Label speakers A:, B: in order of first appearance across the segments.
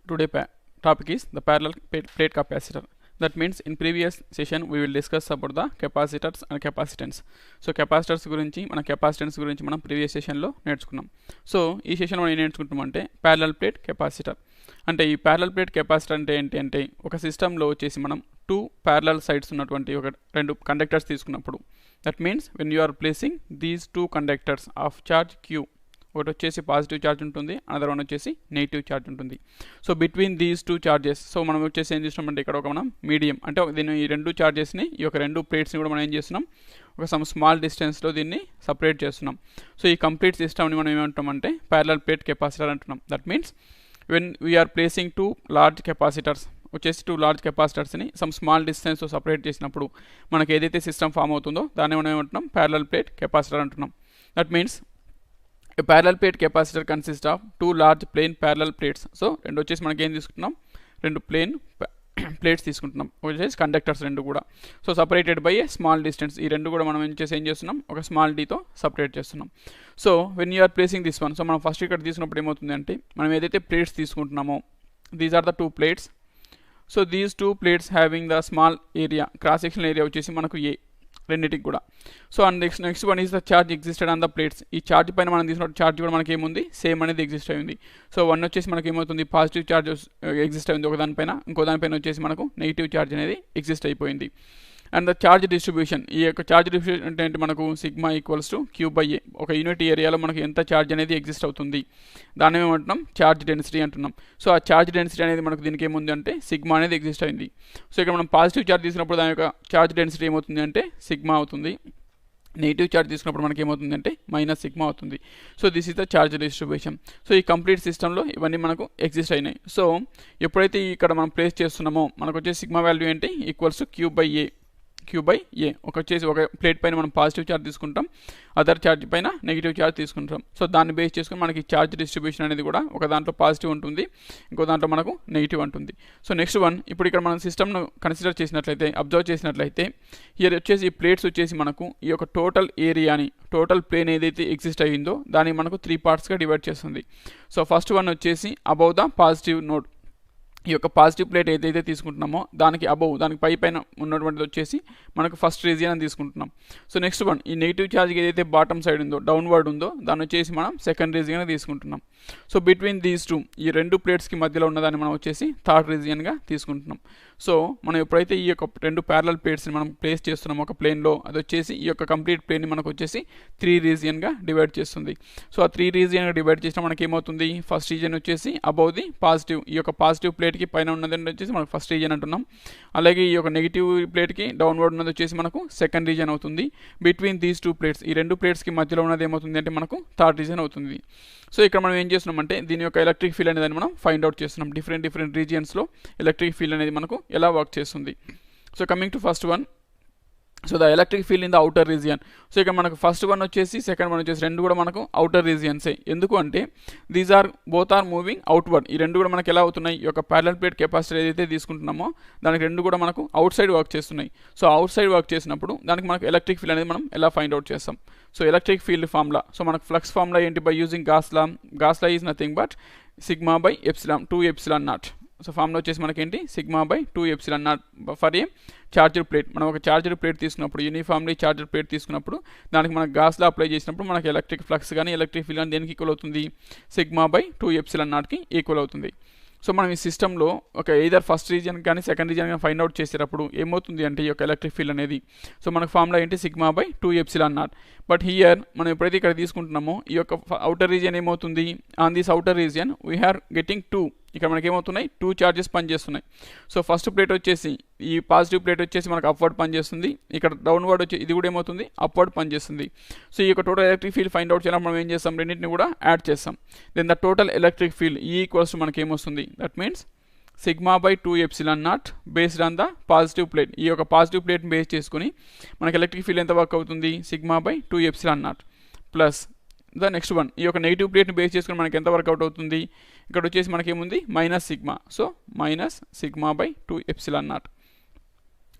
A: Today topic is the parallel plate capacitor. That means in previous session we will discuss about the capacitors and capacitance. So capacitors గురించి మన capacitance గురించి మనం previous session లో నేర్చుకున్నాం. So ఈ session మనం ఏం నేర్చుకుంటాం అంటే parallel plate capacitor. అంటే ఈ parallel plate capacitor అంటే ఏంటి అంటే ఒక సిస్టంలో వచ్చేసి మనం two parallel sides ఉన్నటువంటి ఒక రెండు కండక్టర్స్ తీసుకున్నప్పుడు that means when you are placing these two conductors of charge Q, ఒకటి వచ్చేసి పాజిటివ్ ఛార్జ్ ఉంటుంది, అనదర్ వన్ వచ్చేసి నెగిటివ్ ఛార్జ్ ఉంటుంది. So between these two charges so మనం వచ్చేసి ఏం చేస్తున్నామంటే ఇక్కడ ఒక మనం మీడియం అంటే దీన్ని ఈ రెండు ఛార్జెస్ని ఈ యొక్క రెండు ప్లేట్స్ని కూడా మనం ఏం చేస్తున్నాం ఒక సమ్ స్మాల్ డిస్టెన్స్లో దీన్ని సపరేట్ చేస్తున్నాం. సో ఈ కంప్లీట్ సిస్టమ్ని మనం ఏమంటామంటే ప్యారలల్ ప్లేట్ కెపాసిటర్ అంటున్నాం. That means when we are placing two large capacitors వచ్చేసి టూ లార్జ్ కెపాసిటర్స్ని సమ్ స్మాల్ డిస్టెన్స్తో సపరేట్ చేసినప్పుడు మనకి ఏదైతే సిస్టమ్ ఫామ్ అవుతుందో దాన్ని మనం ఏమంటున్నాం ప్యారలల్ ప్లేట్ కెపాసిటర్ అంటున్నాం. That means a parallel plate capacitor consists of two large plain parallel plates. So రెండు వచ్చేసి మనకి ఏం తీసుకుంటున్నాం రెండు ప్లేన్ ప్లేట్స్ తీసుకుంటున్నాం వచ్చేసి కండక్టర్స్ రెండు కూడా. So separated by a small distance ఈ రెండు కూడా మనం ఏం చేస్తున్నాం ఒక స్మాల్ డీతో సపరేట్ చేస్తున్నాం. So when you are placing this one so మనం ఫస్ట్ ఇక్కడ తీసుకున్నప్పుడు ఏమవుతుంది అంటే మనం ఏదైతే ప్లేట్స్ తీసుకుంటున్నామో these are the two plates. So these two plates having the small area cross section area వచ్చేసి మనకు ఏ రెండింటికి కూడా. So and next one is the charge existed on the plates. ఈ ఛార్జ్ పైన మనం తీసుకున్న ఛార్జ్ కూడా మనకి ఏముంది సేమ్ అనేది ఎగ్జిస్ట్ అయింది. సో వన్ వచ్చేసి మనకి ఏమవుతుంది పాజిటివ్ ఛార్జ్ ఎగ్జిస్ట్ అయింది ఒక దానిపైన, ఇంకో దానిపైన వచ్చేసి మనకు నెగిటివ్ ఛార్జ్ అనేది ఎగ్జిస్ట్ అయిపోయింది. అండ్ ద ఛార్జ్ డిస్ట్రిబ్యూషన్ ఈ యొక్క ఛార్జ్ డిస్ట్రిబ్యూషన్ అంటే ఏంటి మనకు sigma equals to Q by A ఒక యూనిట్ ఏరియాలో మనకు ఎంత ఛార్జ్ అనేది ఎగ్జిస్ట్ అవుతుంది దాన్ని ఏమంటున్నాం ఛార్జ్ డెన్సిటీ అంటున్నాం. సో ఆ ఛార్జ్ డెన్సిటీ అనేది మనకు దీనికి ఏముంది అంటే సిగ్మా అనేది ఎగ్జిస్ట్ అయింది. సో ఇక్కడ మనం పాజిటివ్ ఛార్జ్ తీసుకున్నప్పుడు దాని యొక్క ఛార్జ్ డెన్సిటీ ఏమవుతుంది అంటే సిగ్మా అవుతుంది, నెగిటివ్ ఛార్జ్ తీసుకున్నప్పుడు మనకి ఏమవుతుంది అంటే మైనస్ సిగ్మా అవుతుంది. So this is the charge distribution. So ఈ కంప్లీట్ సిస్టంలో ఇవన్నీ మనకు ఎగ్జిస్ట్ అయినాయి. సో ఎప్పుడైతే ఇక్కడ మనం ప్లేస్ చేస్తున్నామో మనకు వచ్చే సిగ్మా వాల్యూ ఏంటి ఈక్వల్స్ క్యూ బై ఏ ఒక వచ్చేసి ఒక ప్లేట్ పైన మనం పాజిటివ్ ఛార్జ్ తీసుకుంటాం, అదర్ ఛార్జ్ పైన నెగిటివ్ ఛార్జ్ తీసుకుంటాం. సో దాన్ని బేస్ చేసుకుని మనకి ఛార్జ్ డిస్ట్రిబ్యూషన్ అనేది కూడా ఒక దాంట్లో పాజిటివ్ ఉంటుంది, ఇంకో దాంట్లో మనకు నెగిటివ్ ఉంటుంది. సో నెక్స్ట్ వన్ ఇప్పుడు ఇక్కడ మనం సిస్టమ్ను కన్సిడర్ చేసినట్లయితే అబ్జర్వ్ చేసినట్లయితే ఇయర్ వచ్చేసి ఈ ప్లేట్స్ వచ్చేసి మనకు ఈ యొక్క టోటల్ ఏరియాని టోటల్ ప్లేన్ ఏదైతే ఎగ్జిస్ట్ అయ్యిందో దాన్ని మనకు 3 పార్ట్స్గా డివైడ్ చేస్తుంది. సో ఫస్ట్ వన్ వచ్చేసి అబౌవ్ ద పాజిటివ్ నోడ్ ఈ యొక్క పాజిటివ్ ప్లేట్ ఏదైతే తీసుకుంటున్నామో దానికి అబౌవ్ దానికి పైన ఉన్నటువంటిది వచ్చేసి మనకు ఫస్ట్ రీజియన్ అని తీసుకుంటున్నాం. సో నెక్స్ట్ వన్ ఈ నెగిటివ్ ఛార్జ్ ఏదైతే బాటమ్ సైడ్ ఉందో డౌన్వర్డ్ ఉందో దాన్ని వచ్చేసి మనం సెకండ్ రీజియన్గా తీసుకుంటున్నాం. సో బిట్వీన్ దీస్ టూ ఈ రెండు ప్లేట్స్కి మధ్యలో ఉన్నదాన్ని మనం వచ్చేసి థర్డ్ రీజియన్గా తీసుకుంటున్నాం. సో మనం ఎప్పుడైతే ఈ యొక్క రెండు ప్యారలల్ ప్లేట్స్ని మనం ప్లేస్ చేస్తున్నాం ఒక ప్లేన్లో అది వచ్చేసి ఈ యొక్క కంప్లీట్ ప్లేన్ని మనకు వచ్చేసి 3 రీజియన్గా డివైడ్ చేస్తుంది. సో ఆ 3 రీజియన్గా డివైడ్ చేసినా మనకి ఏమవుతుంది ఫస్ట్ రీజియన్ వచ్చేసి అబౌవ్ ది పాజిటివ్ ఈ యొక్క పాజిటివ్ ప్లేట్కి పైన ఉన్నది వచ్చేసి మనకు ఫస్ట్ రీజియన్ అంటున్నాం. అలాగే ఈ యొక్క నెగిటివ్ ప్లేట్కి డౌన్వర్డ్ ఉన్నది వచ్చేసి మనకు సెకండ్ రీజియన్ అవుతుంది. బిట్వీన్ దీస్ టూ ప్లేట్స్ ఈ రెండు ప్లేట్స్కి మధ్యలో ఉన్నది ఏమవుతుంది అంటే మనకు థర్డ్ రీజియన్ అవుతుంది. సో ఇక్కడ మనం ఏం చేస్తున్నామంటే దీని యొక్క ఎలక్ట్రిక్ ఫీల్డ్ అనేది మనం ఫైండ్ అవుట్ చేస్తున్నాం. డిఫరెంట్ రీజియన్స్లో ఎలక్ట్రిక్ ఫీల్డ్ అనేది మనకు ఎలా వర్క్ చేస్తుంది. So coming to first one so the electric field in the outer region. So ఇక్కడ మనకు ఫస్ట్ వన్ వచ్చేసి సెకండ్ వన్ వచ్చేసి రెండు కూడా మనకు అవుటర్ రీజియన్సే. ఎందుకు అంటే these are both are moving outward ఈ రెండు కూడా మనకి ఎలా అవుతున్నాయి ఈ యొక్క ప్యారలల్ ప్లేట్ కెపాసిటర్ ఏదైతే తీసుకుంటున్నామో దానికి రెండు కూడా మనకు అవుట్ సైడ్ వర్క్ చేస్తున్నాయి. సో అవుట్ సైడ్ వర్క్ చేసినప్పుడు దానికి మనకు ఎలక్ట్రిక్ ఫీల్డ్ అనేది మనం ఎలా ఫైండ్ అవుట్ చేస్తాం. So electric field formula so మనకు ఫ్లక్స్ ఫార్ములా ఏంటి by using gas law is nothing but sigma by epsilon 2 epsilon naught. So formula వచ్చేసి మనకేంటి sigma by 2 epsilon not for a charger plate. మనం ఒక charger plate తీసుకున్నప్పుడు uniformly charger plate తీసుకున్నప్పుడు దానికి మనకు గాస్లా అప్లై చేసినప్పుడు మనకి ఎలక్ట్రిక్ ఫ్లక్స్ కానీ ఎలక్ట్రిక్ ఫీల్డ్ కానీ దేనికి ఈక్వల్ అవుతుంది సిగ్మా బై 2 ఎప్సిలాన్ నాట్కి ఈక్వల్ అవుతుంది. సో మనం ఈ సిస్టంలో ఒక ఎయిదర్ ఫస్ట్ రీజియన్ కానీ సెకండ్ రీజియన్ కానీ ఫైండ్ అవుట్ చేసేటప్పుడు ఏమవుతుంది అంటే ఈ యొక్క ఎలక్ట్రిక్ ఫీల్డ్ అనేది సో మనకు ఫార్ములా ఏంటి sigma by 2 epsilon naught. But here మనం ఎప్పుడైతే ఇక్కడ తీసుకుంటున్నామో ఈ యొక్క అవుటర్ రీజియన్ ఏమవుతుంది on this outer region we are getting 2 ఇక్కడ మనకి ఏమవుతున్నాయి 2 ఛార్జెస్ పనిచేస్తున్నాయి. సో ఫస్ట్ ప్లేట్ వచ్చేసి ఈ పాజిటివ్ ప్లేట్ వచ్చేసి మనకు అప్వర్డ్ పనిచేస్తుంది, ఇక్కడ డౌన్వర్డ్ వచ్చి ఇది కూడా ఏమవుతుంది అప్వర్డ్ పనిచేస్తుంది. సో ఈ యొక్క total electric field find out చేయాలి మనం ఏం చేస్తాం రెండింటిని కూడా యాడ్ చేస్తాం. Then the total electric field ఈ ఈక్వల్స్ మనకి ఏమొస్తుంది that means sigma by 2 epsilon naught based on the positive plate. ఈ యొక్క పాజిటివ్ ప్లేట్ని బేస్ చేసుకుని మనకి ఎలక్ట్రిక్ ఫీల్డ్ ఎంత వర్క్ అవుతుంది sigma by 2 epsilon naught plus the next one ఈ యొక్క నెగిటివ్ ప్లేట్ని బేస్ చేసుకుని మనకి ఎంత వర్కౌట్ అవుతుంది ఇక్కడ వచ్చేసి మనకి ఏముంది minus sigma. So minus sigma by 2 epsilon naught.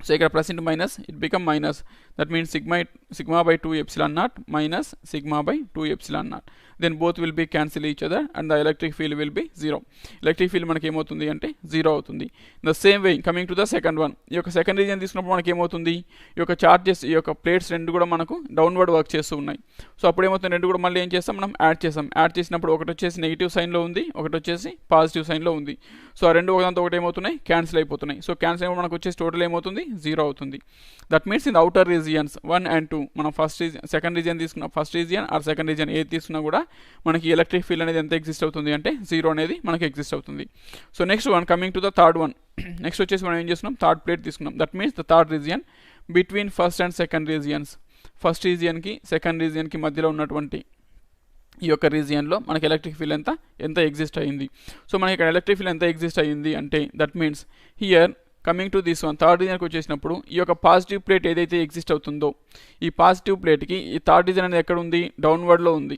A: So ఇక్కడ plus into minus it become minus that means sigma by 2 epsilon naught minus sigma by 2 epsilon naught. Then both will be cancel each other and the electric field will be 0. Electric field మనకి ఏమవుతుంది అంటే 0 అవుతుంది. The same way coming to the second one, ఈ యొక్క second region తీసుకున్నప్పుడు మనకి ఏమవుతుంది, ఈ యొక్క చార్జెస్ ఈ యొక్క ప్లేట్స్ రెండు కూడా మనకు డౌన్వర్డ్ వర్క్ చేస్తూ ఉన్నాయి. సో అప్పుడు ఏమవుతుంది, రెండు కూడా మళ్ళీ ఏం చేస్తాం, మనం యాడ్ చేసినప్పుడు ఒకటి వచ్చేసి నెగిటివ్ సైన్లో ఉంది, ఒకటి వచ్చేసి పాజిటివ్ సైన్లో ఉంది. సో ఆ రెండు ఒకదాంతో ఒకటి ఏమవుతున్నాయి, క్యాన్సిల్ అయిపోతున్నాయి. సో క్యాన్సిల్ అయినప్పుడు మనకు వచ్చేసి టోటల్ ఏమవుతుంది, 0 అవుతుంది. That means in the outer regions 1 and 2 మనం సెకండ్ రీజియన్ తీసుకున్న first region or second region ఏది తీసుకున్నా కూడా మనకి ఎలక్ట్రిక్ ఫీల్డ్ అనేది ఎంత ఎగ్జిస్ట్ అవుతుంది అంటే 0 అనేది మనకి ఎగ్జిస్ట్ అవుతుంది. So next one coming to the third one, next వచ్చేసి మనం ఏం చేస్తున్నాం, థర్డ్ ప్లేట్ తీసుకున్నాం. That means the third region between first and second regions, first రీజియన్కి సెకండ్ రీజియన్కి మధ్యలో ఉన్నటువంటి ఈ యొక్క రీజియన్లో మనకి ఎలక్ట్రిక్ ఫీల్డ్ ఎంత ఎగ్జిస్ట్ అయ్యింది. సో మనకి ఇక్కడ ఎలక్ట్రిక్ ఫీల్డ్ ఎంత ఎగ్జిస్ట్ అయ్యింది అంటే that means here coming to this one third రీజన్కి వచ్చేసినప్పుడు ఈ యొక్క పాజిటివ్ ప్లేట్ ఏదైతే ఎగ్జిస్ట్ అవుతుందో ఈ పాజిటివ్ ప్లేట్కి ఈ థర్డ్ రీజన్ అనేది ఎక్కడ ఉంది, డౌన్వర్డ్లో ఉంది.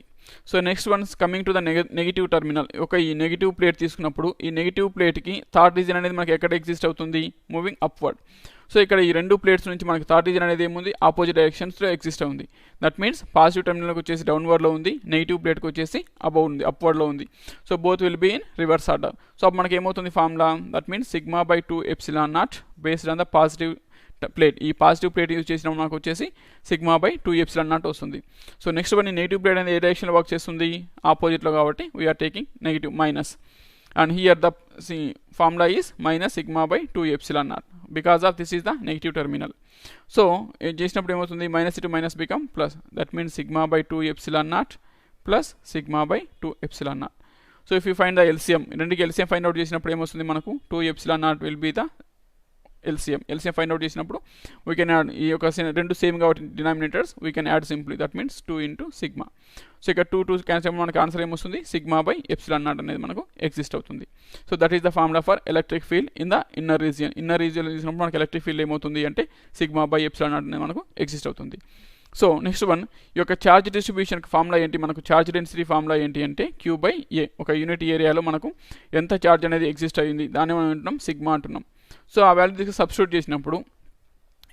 A: So next once coming to the negative terminal, ఈ నెగిటివ్ ప్లేట్ తీసుకున్నప్పుడు ఈ నెగిటివ్ ప్లేట్కి థర్డ్ రీజన్ అనేది మనకి ఎక్కడ ఎగ్జిస్ట్ అవుతుంది, మూవింగ్ అప్వర్డ్. సో ఇక్కడ ఈ రెండు ప్లేట్స్ నుంచి మనకి థర్డ్ రీజన్ అనేది ఏముంది, ఆపోజిట్ డైరెక్షన్స్లో ఎగ్జిస్ట్ ఉంది. దట్ మీన్స్ పాజిటివ్ టర్మినల్కి వచ్చేసి డౌన్వర్డ్లో ఉంది, నెగిటివ్ ప్లేట్కి వచ్చేసి అబౌవ్ ఉంది, అప్వర్డ్లో ఉంది. So both will be in reverse order. So అప్పుడు మనకి ఏమవుతుంది formula, that means σ/2ε0 based on the positive plate. ఈ పాజిటివ్ ప్లేట్ యూజ్ చేసినప్పుడు మనకు వచ్చేసి σ/2ε0 వస్తుంది. సో నెక్స్ట్ వన్ ఈ నెగిటివ్ ప్లేట్ అనేది ఏ డైరెక్షన్లో వర్క్ చేస్తుంది, ఆపోజిట్లో, కాబట్టి we are taking negative minus. And here the formula is minus σ/2ε0 because of this is the negative terminal. So చేసినప్పుడు ఏమవుతుంది, minus to minus become plus, that means σ/2ε0 plus σ/2ε0. So if you find the LCM, రెండుకి LCM find out చేసినప్పుడు ఏమొస్తుంది మనకు, 2ε0 will be the LCM find out చేసినప్పుడు we can add ఈ యొక్క రెండు సేమ్ కాబట్టి denominators we can add simply, that means 2 into sigma. So ఇక్కడ 2 క్యాన్సిల్ మనకు ఆన్సర్ ఏమొస్తుంది, σ/ε0 అనేది మనకు ఎగ్జిస్ట్ అవుతుంది. So that is the formula for electric field in the inner region. Inner region తీసినప్పుడు మనకు ఎలక్ట్రిక్ ఫీల్డ్ ఏమవుతుంది అంటే σ/ε0 అనేది మనకు ఎగ్జిస్ట్ అవుతుంది. సో నెక్స్ట్ వన్, ఈ యొక్క ఛార్జ్ డిస్ట్రిబ్యూషన్కి ఫార్ములా ఏంటి, మనకు ఛార్జ్ డెన్సిటీ ఫార్ములా ఏంటి అంటే Q/A. ఒక యూనిట్ ఏరియాలో మనకు ఎంత ఛార్జ్ అనేది ఎగ్జిస్ట్ అయ్యింది దాన్ని మనం అంటున్నాం సిగ్మా అంటున్నాం. సో ఆ వాల్యూ తీసుకు సబ్స్టిట్యూట్ చేసినప్పుడు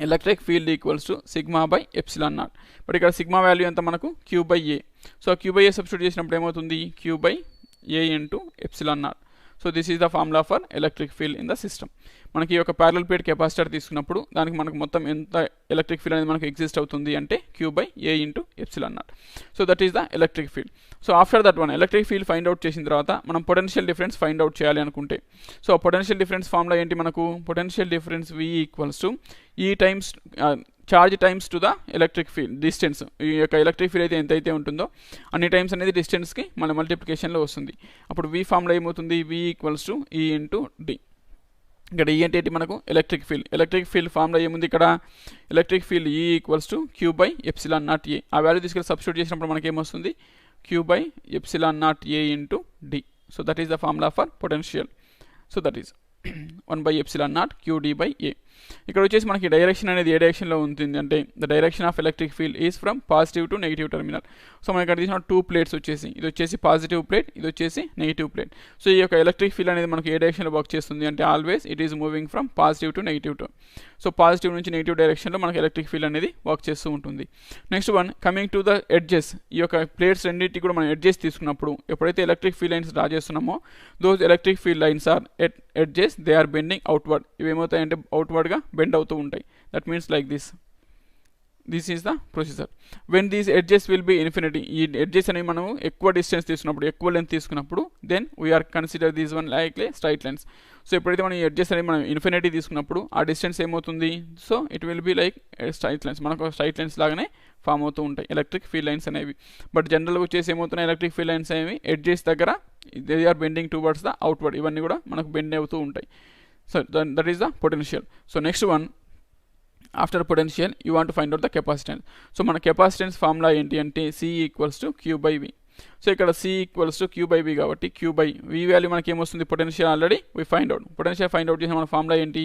A: electric field equals to σ/ε0. But ఇక్కడ సిగ్మా వాల్యూ ఎంత మనకు Q/A. సో Q/A సబ్స్టిట్యూట్ చేసినప్పుడు ఏమవుతుంది, Q/A into ε0. So this is the formula for electric field in the system. మనకి ఈ యొక్క ప్యారలల్ ప్లేట్ కెపాసిటర్ తీసుకున్నప్పుడు దానికి మనకు మొత్తం ఎంత ఎలక్ట్రిక్ ఫీల్డ్ అనేది మనకు ఎగ్జిస్ట్ అవుతుంది అంటే Q/A into ε0. So that is the electric field. So after that one electric field find out చేసిన తర్వాత మనం పొటెన్షియల్ డిఫరెన్స్ ఫైండ్ అవుట్ చేయాలి అనుకుంటే, సో పొటెన్షియల్ డిఫరెన్స్ ఫార్ములా ఏంటి మనకు, potential difference V equals to E times charge times to the electric field distance. ఈ యొక్క electric field అయితే ఎంతైతే ఉంటుందో అన్ని టైమ్స్ అనేది డిస్టెన్స్కి మన మల్టిప్లికేషన్లో వస్తుంది. అప్పుడు V ఫార్ములా ఏమవుతుంది, V equals to E into D. ఇక్కడ E అంటే ఏంటి మనకు electric field. Electric field formula ఏముంది ఇక్కడ, electric field E equals to Q/ε0A. ఆ వాల్యూ తీసుకెళ్ళి సబ్స్టిట్యూట్ చేసినప్పుడు మనకి ఏమొస్తుంది, Q/ε0A into D. So that is the formula for potential. So that is 1/ε0 QD/A. ఇక్కడ వచ్చేసి మనకి డైరెక్షన్ అనేది ఏ డైరెక్షన్లో ఉంటుంది అంటే the direction of electric field is from positive to negative terminal. So మనకి ఇక్కడ తీసిన 2 ప్లేట్స్ వచ్చేసి ఇది వచ్చేసి పాజిటివ్ ప్లేట్, ఇది వచ్చేసి నెగిటివ్ ప్లేట్. సో ఈ యొక్క ఎలక్ట్రిక్ ఫీల్డ్ అనేది మనకి ఏ డైరెక్షన్లో వర్క్ చేస్తుంది అంటే always it is moving from positive to negative to. So positive నుంచి నెగిటివ్ డైరెక్షన్లో మనకి ఎలక్ట్రిక్ ఫీల్డ్ అనేది వర్క్ చేస్తూ ఉంటుంది. Next one coming to the edges. ఈ యొక్క ప్లేట్స్ రెండింటికి కూడా మనం ఎడ్జెస్ తీసుకున్నప్పుడు ఎప్పుడైతే ఎలక్ట్రిక్ ఫీల్డ్ లైన్స్ డ్రా చేస్తున్నామో those electric field lines are edges they are bending outward. ఇవి ఏమవుతాయంటే అవుట్వర్డ్గా బెండ్ అవుతూ ఉంటాయి. That means like this is the procedure. When these edges will be infinity, ఈ ఎడ్జెస్ అనేవి మనం ఎక్కువ డిస్టెన్స్ తీసుకున్నప్పుడు ఎక్కువ లెంత్ తీసుకున్నప్పుడు then we are consider these one like straight lines. So ఎప్పుడైతే మనం ఈ ఎడ్జెస్ అనేవి మనం ఇన్ఫినిటీ తీసుకున్నప్పుడు ఆ డిస్టెన్స్ ఏమవుతుంది, so it will be like straight lines, మనకు స్ట్రైట్ లైన్స్ లాగానే ఫామ్ అవుతూ ఉంటాయి ఎలక్ట్రిక్ ఫీల్డ్ లైన్స్ అనేవి. బట్ జనరల్గా వచ్చేసి ఏమవుతున్నాయి ఎలక్ట్రిక్ ఫీల్డ్ లైన్స్ అనేవి ఎడ్జెస్ దగ్గర they are bending towards the outward. ఇవన్నీ కూడా మనకు బెండ్ అవుతూ ఉంటాయి. So that is the potential. So next one after potential you want to find out the capacitance. So మన కెపాసిటెన్స్ ఫార్ములా ఏంటి అంటే C equals to Q/V. So ఇక్కడ C equals to Q/V కాబట్టి Q/V వాల్యూ మనకి ఏమొస్తుంది, potential already we find out. Potential find out చేసిన మన formula ఏంటి,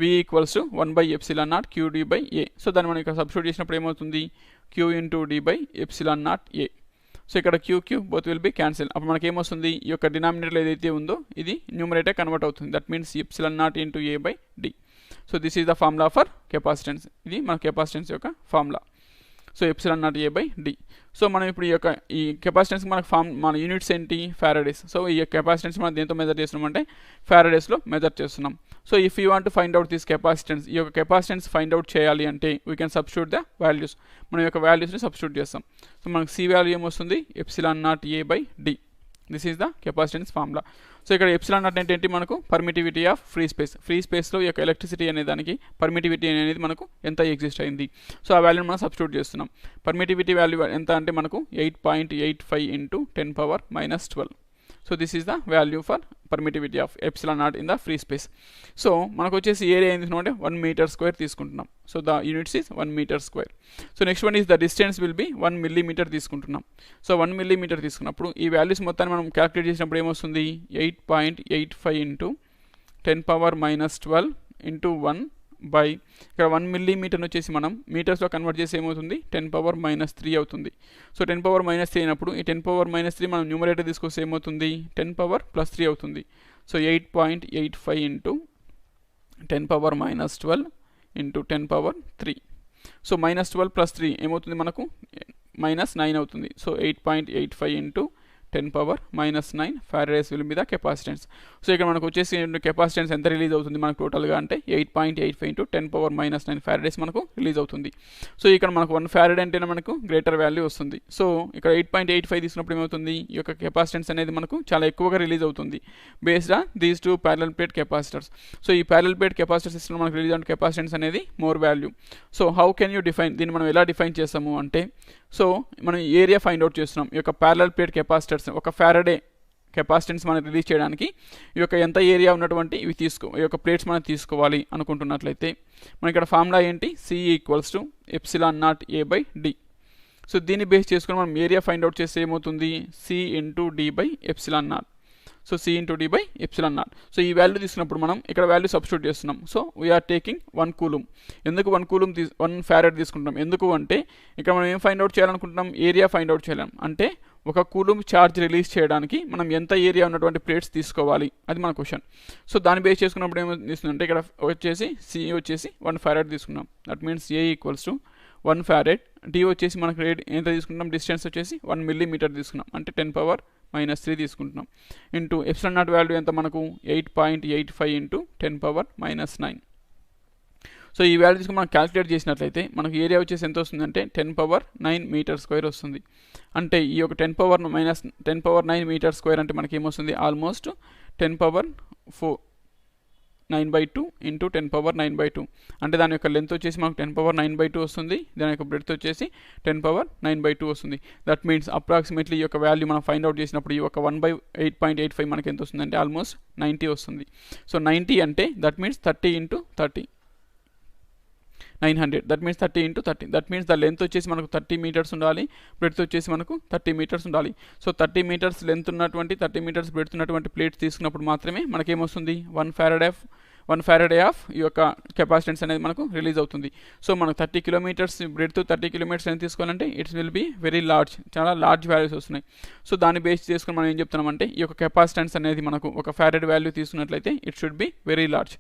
A: V equals to 1/ε0 QD/A. So దాన్ని మనం ఇక్కడ సబ్స్టిట్యూట్ చేసినప్పుడు ఏమవుతుంది, Q into D/ε0A. సో ఇక్కడ Q both will be cancel. అప్పుడు మనకి ఏమొస్తుంది, ఈ యొక్క డినామినేటర్ ఏదైతే ఉందో ఇది న్యూమరేటర్ కన్వర్ట్ అవుతుంది. That means ε0 into A/D. So this is the formula for capacitance. ఇది మన కెపాసిటెన్స్ యొక్క formula. So epsilon naught A by D. So మనం ఇప్పుడు ఈ కెపాసిటెన్స్ మనకు మన యూనిట్స్ ఏంటి, ఫారడేస్. సో ఈ కెపాసిటెన్స్ మనం దేంతో మెజర్ చేస్తున్నాం అంటే ఫారడేస్లో మెజర్ చేస్తున్నాం. So if you want to find out this capacitance, ఈ యొక్క కెపాసిటెన్స్ ఫైండ్ అవుట్ చేయాలి అంటే we can substitute the values. మనం యొక్క వాల్యూస్ని సబ్స్టిట్యూట్ చేస్తాం. సో మనకు సి వాల్యూ ఏమొస్తుంది, epsilon naught A by D. This is the capacitance formula. So ఇక్కడ ఎప్సిలాన్ నాట్ అంటే ఏంటి, మనకు permittivity of free space. Free స్పేస్లో ఈ యొక్క ఎలక్ట్రిసిటీ అనే దానికి పర్మిటివిటీ అనేది మనకు ఎంత ఎగ్జిస్ట్ అయింది. సో ఆ వాల్యూని మనం సబ్స్టిట్యూట్ చేస్తున్నాం. పర్మిటివిటీ వాల్యూ ఎంత అంటే మనకు 8.85 into 10⁻⁻12. So this is the value for permittivity of epsilon naught in the free space. So మనకు వచ్చేసి ఏరియా ఏం తీసుకున్నాం అంటే 1 మీటర్ స్క్వేర్ తీసుకుంటున్నాం. So the units is 1 metre square. So next one is the distance will be 1 millimetre తీసుకుంటున్నాం. So 1 millimetre తీసుకున్నప్పుడు ఈ values మొత్తాన్ని మనం క్యాలిక్యులేట్ చేసినప్పుడు ఏమొస్తుంది, 8.85 ఇంటూ 10⁻⁻12 ఇంటూ 1 బై ఇక్కడ 1 మిల్లీమీటర్ని వచ్చేసి మనం మీటర్స్లో కన్వర్ట్ చేసి ఏమవుతుంది, 10⁻³ అవుతుంది. సో 10⁻³ అయినప్పుడు ఈ 10⁻³ మనం న్యూమరేటర్ తీసుకొస్తే ఏమవుతుంది, 10⁻+3 అవుతుంది. So 8.85 into 10⁻⁻12 into 10⁻3. సో -12 + 3 ఏమవుతుంది మనకు -9 అవుతుంది. So 8.85 into 10⁻⁻9 Faraday's will be the capacitance. So ఇక్కడ మనకు వచ్చేసి కెపాసిటెన్స్ ఎంత రిలీజ్ అవుతుంది మనకు టోటల్గా అంటే 8.85 ఇంటూ 10⁻⁻9 ఫారడేస్ మనకు రిలీజ్ అవుతుంది. సో ఇక్కడ మనకు 1 ఫారడే అంటేనే మనకు గ్రేటర్ వాల్యూ వస్తుంది. సో ఇక్కడ 8.85 తీసుకున్నప్పుడు ఏమవుతుంది, ఈ యొక్క కెపాసిటెన్స్ అనేది మనకు చాలా ఎక్కువగా రిలీజ్ అవుతుంది based on these two parallel plate capacitors. So ఈ ప్యారలల్ ప్లేట్ కెపాసిటర్ సిస్టమ్ మనకు రిలీజ్ అవుతున్న కెపాసిటెన్స్ అనేది more value. So how can you define, దీన్ని మనం ఎలా డిఫైన్ చేస్తాము అంటే, సో మనం ఏరియా ఫైండ్ అవుట్ చేస్తున్నాం. ఈ యొక్క ప్యారలల్ ప్లేట్ కెపాసిటర్స్ ఒక ఫారడే కెపాసిటెన్స్ మనం రిలీజ్ చేయడానికి ఈ యొక్క ఎంత ఏరియా ఉన్నటువంటి ఈ యొక్క ప్లేట్స్ మనం తీసుకోవాలి అనుకుంటున్నట్లయితే మన ఇక్కడ ఫార్ములా ఏంటి, C equals to epsilon naught A by D. So దీన్ని బేస్ చేసుకుని మనం ఏరియా ఫైండ్ అవుట్ చేస్తే ఏమవుతుంది, C into D by epsilon naught. So C into D by epsilon naught. So ఈ వాల్యూ తీసుకున్నప్పుడు మనం ఇక్కడ వాల్యూ సబ్స్టిట్యూట్ చేస్తున్నాం. So we are taking 1 coulomb. ఎందుకు 1 కూలుమ్ 1 ఫారడ్ తీసుకుంటాం, ఎందుకు అంటే ఇక్కడ మనం ఏం ఫైండ్ అవుట్ చేయాలనుకుంటున్నాం, ఏరియా ఫైండ్ అవుట్ చేయాలి. అంటే 1 కూలుమ్ ఛార్జ్ రిలీజ్ చేయడానికి మనం ఎంత ఏరియా ఉన్నటువంటి ప్లేట్స్ తీసుకోవాలి, అది మన క్వశ్చన్. సో దాన్ని బేస్ చేసుకున్నప్పుడు ఏం తీసుకుంటే ఇక్కడ వచ్చేసి సి వచ్చేసి 1 ఫారడ్ తీసుకున్నాం. That means A equals to 1 farad. D వచ్చేసి మనకు రేట్ ఎంత తీసుకుంటాం, డిస్టెన్స్ వచ్చేసి 1 మిల్లీమీటర్ తీసుకున్నాం, అంటే 10⁻³ తీసుకుంటున్నాం. ఇంటూ ఎప్సిలాన్ నాట్ వాల్యూ ఎంత మనకు 8.85 ఇంటూ 10⁻⁻9. సో ఈ వాల్యూ తీసుకుని మనం క్యాలిక్యులేట్ చేసినట్లయితే మనకు ఏరియా వచ్చేసి ఎంత వస్తుందంటే 10⁻9 మీటర్ స్క్వేర్ వస్తుంది. అంటే ఈ యొక్క 10⁻9 మీటర్ స్క్వేర్ అంటే మనకి ఏమొస్తుంది, ఆల్మోస్ట్ 10⁻9/2 ఇంటూ 10⁻9/2. అంటే దాని యొక్క లెంత్ వచ్చేసి మనకు 10⁻9/2 వస్తుంది. దాని యొక్క బ్రెడ్త్ వచ్చేసి 10⁻9/2 వస్తుంది. దట్ మీన్స్ అప్రాక్సిమేట్లీ ఈ యొక్క వాల్యూ మనం ఫైండ్ అవుట్ చేసినప్పుడు ఈ యొక్క 1/8.85 మనకి ఎంత వస్తుందంటే ఆల్మోస్ట్ 90 వస్తుంది. సో 90 అంటే that means 30 into 30 900. That means 30 into 30. That means the length వచ్చేసి మనకు 30 మీటర్స్ ఉండాలి, బ్రెడ్త్ వచ్చేసి మనకు 30 మీటర్స్ ఉండాలి. సో 30 మీటర్స్ లెంత్ ఉన్నటువంటి 30 మీటర్స్ బ్రెడ్త్ ఉన్నటువంటి ప్లేట్స్ తీసుకున్నప్పుడు మాత్రమే మనకేమొస్తుంది 1 ఫారడే ఆఫ్ ఈ యొక్క కెపాసిటెన్స్ అనేది మనకు రిలీజ్ అవుతుంది. సో మనకు 30 కిలోమీటర్స్ బ్రెడ్త్ 30 కిలోమీటర్స్ ఎంత తీసుకోవాలంటే it's will be very large, చాలా లార్జ్ వాల్యూస్ వస్తున్నాయి. సో దాన్ని బేస్ చేసుకుని మనం ఏం చెప్తున్నామంటే ఈ యొక్క కెపాసిటెన్స్ అనేది మనకు 1 ఫారడే వాల్యూ తీసుకున్నట్లయితే it should be very large.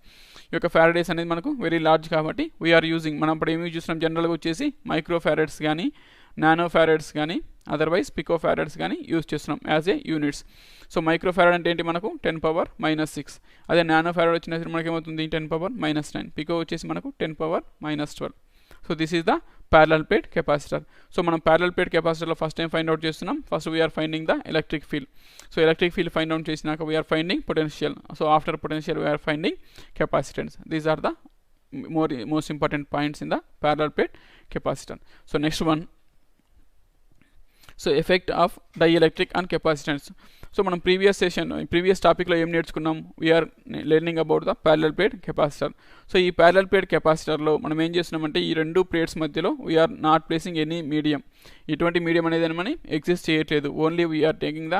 A: ఈ యొక్క ఫారడేస్ అనేది మనకు వెరీ లార్జ్ కాబట్టి వీఆర్ యూజింగ్, మనం ఇప్పుడు ఏమి యూజ్ చేస్తున్నాం జనరల్గా వచ్చేసి మైక్రో ఫారడ్స్ కానీ నానో ఫారడ్స్ కానీ అదర్వైజ్ పికో ఫారడ్స్ కానీ యూజ్ చేస్తున్నాం as a units. So micro farad అంటే ఏంటి మనకు 10⁻⁻6. అదే నానో ఫారడ్ వచ్చినప్పుడు మనకి ఏమవుతుంది 10⁻⁻9. పికో వచ్చేసి మనకు 10⁻⁻12. So this is the parallel plate capacitor. So మనం ప్యారలల్ ప్లేట్ కెపాసిటర్లో ఫస్ట్ టైం ఫైండ్ అవుట్ చేస్తున్నాం. First we are finding the electric field. So electric field find out చేసినాక we are finding potential. So after potential we are finding capacitance. These are the most important points in the parallel plate capacitor. So next one, so effect of dielectric and capacitance. So మనం previous టాపిక్లో ఏం నేర్చుకున్నాం, we are learning about the parallel plate capacitor. So ఈ parallel plate కెపాసిటర్లో మనం ఏం చేస్తున్నామంటే ఈ 2 ప్లేట్స్ మధ్యలో we are not placing any medium. ఎటువంటి మీడియం అనేది మనం ఎగ్జిస్ట్ చేయట్లేదు. Only we are taking the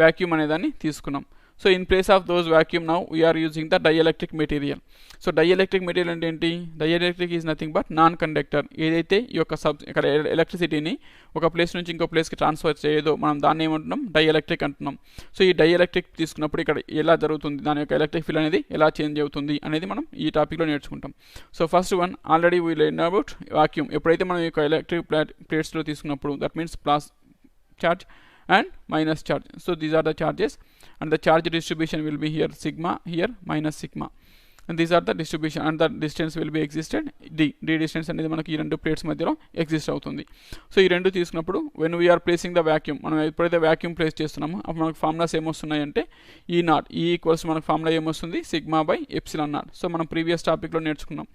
A: vacuum అనేదాన్ని తీసుకున్నాం. So in place of those vacuum now we are using the dielectric material. So dielectric material అంటే ఏంటి? Dielectric is nothing but non conductor. ఏదైతే ఈ యొక్క ఇక్కడ ఎలక్ట్రిసిటీని ఒక ప్లేస్ నుంచి ఇంకో ప్లేస్కి ట్రాన్స్ఫర్ చేయదో మనం దాన్ని ఏమంటున్నాం? డైఎలక్ట్రిక్ అంటున్నాం. సో ఈ డైఎలక్ట్రిక్ తీసుకున్నప్పుడు ఇక్కడ ఎలా జరుగుతుంది, దాని యొక్క ఎలక్ట్రిక్ ఫీల్డ్ అనేది ఎలా చేంజ్ అవుతుంది అనేది మనం ఈ టాపిక్లో నేర్చుకుంటాం. So first one already we learn about vacuum. ఎప్పుడైతే మనం ఈ యొక్క ఎలక్ట్రిక్ ప్లేట్స్లో తీసుకున్నప్పుడు that means plus charge and minus charge. So these are the charges and the charge distribution will be here sigma, here minus sigma, and these are the distribution and the distance will be existed d distance అనేది మనకి ఈ రెండు plates మధ్యలో exist అవుతుంది. So ఈ రెండు తీసుకున్నప్పుడు when we are placing the vacuum, మనం ఎప్పుడైతే వాక్యూమ్ ప్లేస్ చేస్తున్నామో అప్పుడు మనకు ఫార్ములాస్ ఏమొస్తున్నాయంటే ఈ నాట్ ఈ ఈక్వల్స్ మనకు ఫార్ములా ఏమొస్తుంది? Sigma by epsilon naught. So మనం ప్రీవియస్ టాపిక్లో నేర్చుకున్నాం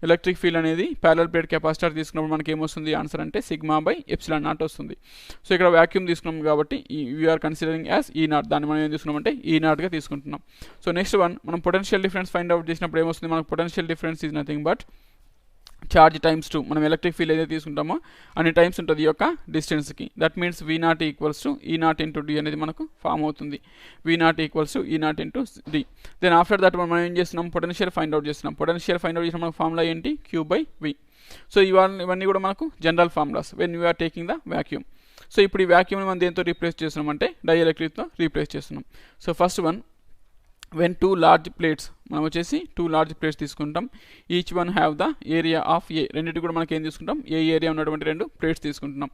A: ఎలక్ట్రిక్ ఫీల్డ్ అనేది ప్యారలల్ ప్లేట్ కెపాసిటర్ తీసుకున్నప్పుడు మనకి ఏమొస్తుంది ఆన్సర్ అంటే సిగ్మా బై ఎప్సిలాన్ నాట్ వస్తుంది. సో ఇక్కడ వాక్యూమ్ తీసుకున్నాం కాబట్టి వీఆర్ కన్సిడరింగ్ యాజ్ ఈ నాట్, దాన్ని మనం ఏం తీసుకున్నామంటే ఈ నాట్గా తీసుకుంటున్నాం. సో నెక్స్ట్ వన్ మనం పొటెన్షియల్ డిఫరెన్స్ ఫైండ్ అవుట్ చేసినప్పుడు ఏమొస్తుంది మనకు? Potential difference is nothing but charge times 2. మనం ఎలక్ట్రిక్ ఫీల్డ్ ఏదైతే తీసుకుంటామో అన్ని టైమ్స్ ఉంటుంది ఈ యొక్క డిస్టెన్స్కి. That means V naught equals to E naught into D అనేది మనకు ఫామ్ అవుతుంది. V naught equals to E naught into D. Then after that మనం ఏం చేస్తున్నాం? పొటెన్షియల్ ఫైండ్ అవుట్ చేస్తున్నాం. పొటెన్షియల్ ఫైండ్ అవుట్ చేసిన మనకు ఫార్ములా ఏంటి? Queue by V. సో ఇవన్నీ కూడా మనకు general formulas when we are taking the vacuum. So ఇప్పుడు ఈ వాక్యూమ్ని మనం దేంతో రీప్లేస్ చేస్తున్నాం అంటే డైఎలక్ట్రిక్తో రీప్లేస్ చేస్తున్నాం. So first one when two large plates, మనం వచ్చేసి టూ లార్జ్ ప్లేట్స్ తీసుకుంటాం. Each one have the area of A, రెండింటి కూడా మనకి ఏం తీసుకుంటాం? ఏ ఏరియా ఉన్నటువంటి రెండు ప్లేట్స్ తీసుకుంటున్నాం.